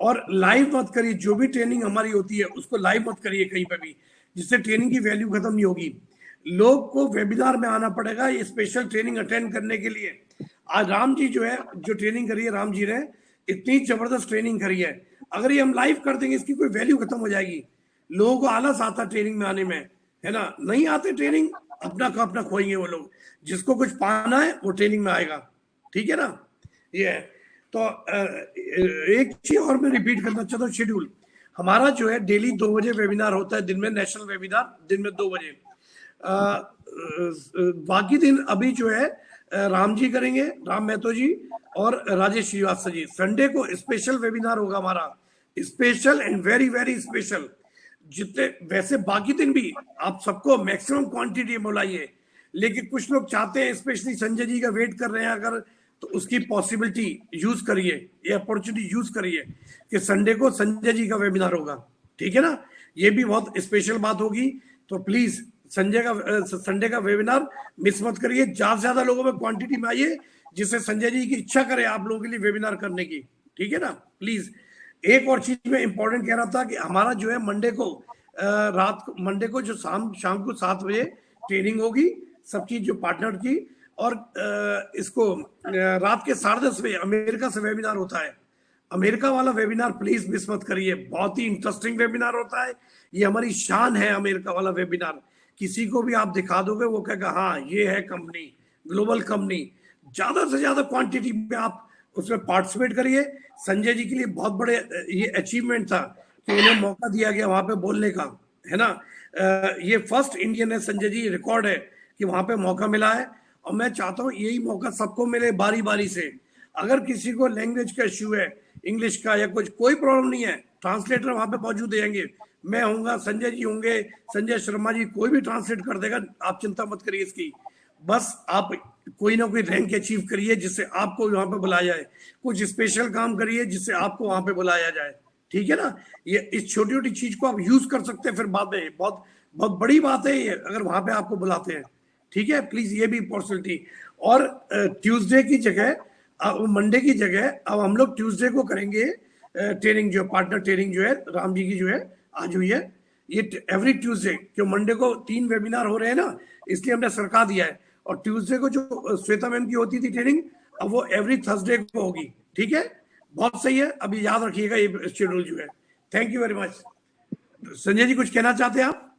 और लाइव मत करिए, जो भी ट्रेनिंग हमारी होती है उसको लाइव मत करिए कहीं पे भी, जिससे ट्रेनिंग की वैल्यू खत्म नहीं होगी। लोग को वेबिनार में आना पड़ेगा ये स्पेशल ट्रेनिंग अटेंड करने के लिए। आज राम जी जो है जो ट्रेनिंग करी है, राम जी ने इतनी जबरदस्त ट्रेनिंग करी है, अगर ये हम लाइव कर देंगे इसकी कोई वैल्यू खत्म हो जाएगी। लोगों को आलस आता ट्रेनिंग में आने में, है ना, नहीं आते ट्रेनिंग, अपना का अपना खोएंगे वो लोग। जिसको कुछ पाना है वो ट्रेनिंग में आएगा, ठीक है ना। ये है। तो एक चीज और मैं रिपीट करना चाहता हूँ, शेड्यूल हमारा जो है डेली 2 बजे वेबिनार होता है, दिन में नेशनल वेबिनार, दिन में 2 बजे। बाकी दिन अभी जो है राम जी करेंगे, राम महतो जी और राजेश श्रीवास्तव जी। संडे को स्पेशल वेबिनार होगा हमारा, special and very very special. जितने वैसे बाकी दिन भी आप सबको मैक्सिमम क्वांटिटी बुलाइए, लेकिन कुछ लोग चाहते हैं, स्पेशली संजय जी का वेट कर रहे हैं अगर, तो उसकी पॉसिबिलिटी यूज करिए, ये अपॉर्चुनिटी यूज करिए कि संडे को संजय जी का वेबिनार होगा, ठीक है ना। ये भी बहुत स्पेशल बात होगी, तो प्लीज संडे का वेबिनार मिस मत करिए। ज्यादा से ज्यादा लोगों में क्वांटिटी में आइए, जिससे संजय जी की इच्छा करे आप लोगों के लिए वेबिनार करने की, ठीक है ना। प्लीज एक और चीज में इंपॉर्टेंट कह रहा था कि हमारा जो है मंडे को जो शाम को 7 बजे ट्रेनिंग होगी, सब चीज जो पार्टनर की, और इसको रात के 10:30 बजे अमेरिका से वेबिनार होता है। अमेरिका वाला वेबिनार प्लीज मिस मत करिए, बहुत ही इंटरेस्टिंग वेबिनार होता है, ये हमारी शान है अमेरिका वाला वेबिनार। किसी को भी आप दिखा दोगे वो कहेगा हाँ ये है कंपनी, ग्लोबल कंपनी। ज्यादा से ज्यादा क्वांटिटी में आप उसमें पार्टिसिपेट करिए। संजय जी के लिए बहुत बड़े ये अचीवमेंट था कि उन्हें मौका दिया गया वहां पे बोलने का, है ना। ये फर्स्ट इंडियन है संजय जी, रिकॉर्ड है कि वहां पे मौका मिला है, और मैं चाहता हूँ यही मौका सबको मिले बारी बारी से। अगर किसी को लैंग्वेज का इश्यू है, इंग्लिश का या कुछ, कोई प्रॉब्लम नहीं है, ट्रांसलेटर वहां पे मौजूद रहेंगे, मैं होऊंगा, संजय जी होंगे, संजय शर्मा जी, कोई भी ट्रांसलेट कर देगा, आप चिंता मत करिए इसकी। बस आप कोई ना कोई रैंक अचीव करिए जिससे आपको वहां पे बुलाया जाए, कुछ स्पेशल काम करिए जिससे आपको वहां पे बुलाया जाए, ठीक है ना। ये इस छोटी छोटी चीज को आप यूज कर सकते हैं, फिर बाद में बहुत बहुत बड़ी बात है ये अगर वहां पे आपको बुलाते हैं, ठीक है। प्लीज ये भी अपॉर्चुनिटी। और ट्यूसडे की जगह, मंडे की जगह अब हम लोग ट्यूसडे को करेंगे ट्रेनिंग, जो पार्टनर ट्रेनिंग जो है राम जी की जो है आज हुई है, ये एवरी ट्यूसडे, क्यों मंडे को 3 वेबिनार हो रहे हैं ना, इसलिए हमने सरका दिया है। और ट्यूसडे को जो श्वेता मैम की होती थी ट्रेनिंग, अब वो एवरी थर्सडे को होगी, ठीक है। बहुत सही है, अभी याद रखिएगा ये शेड्यूल जो है। Thank you very much. Sanjay ji कुछ कहना चाहते हैं आप?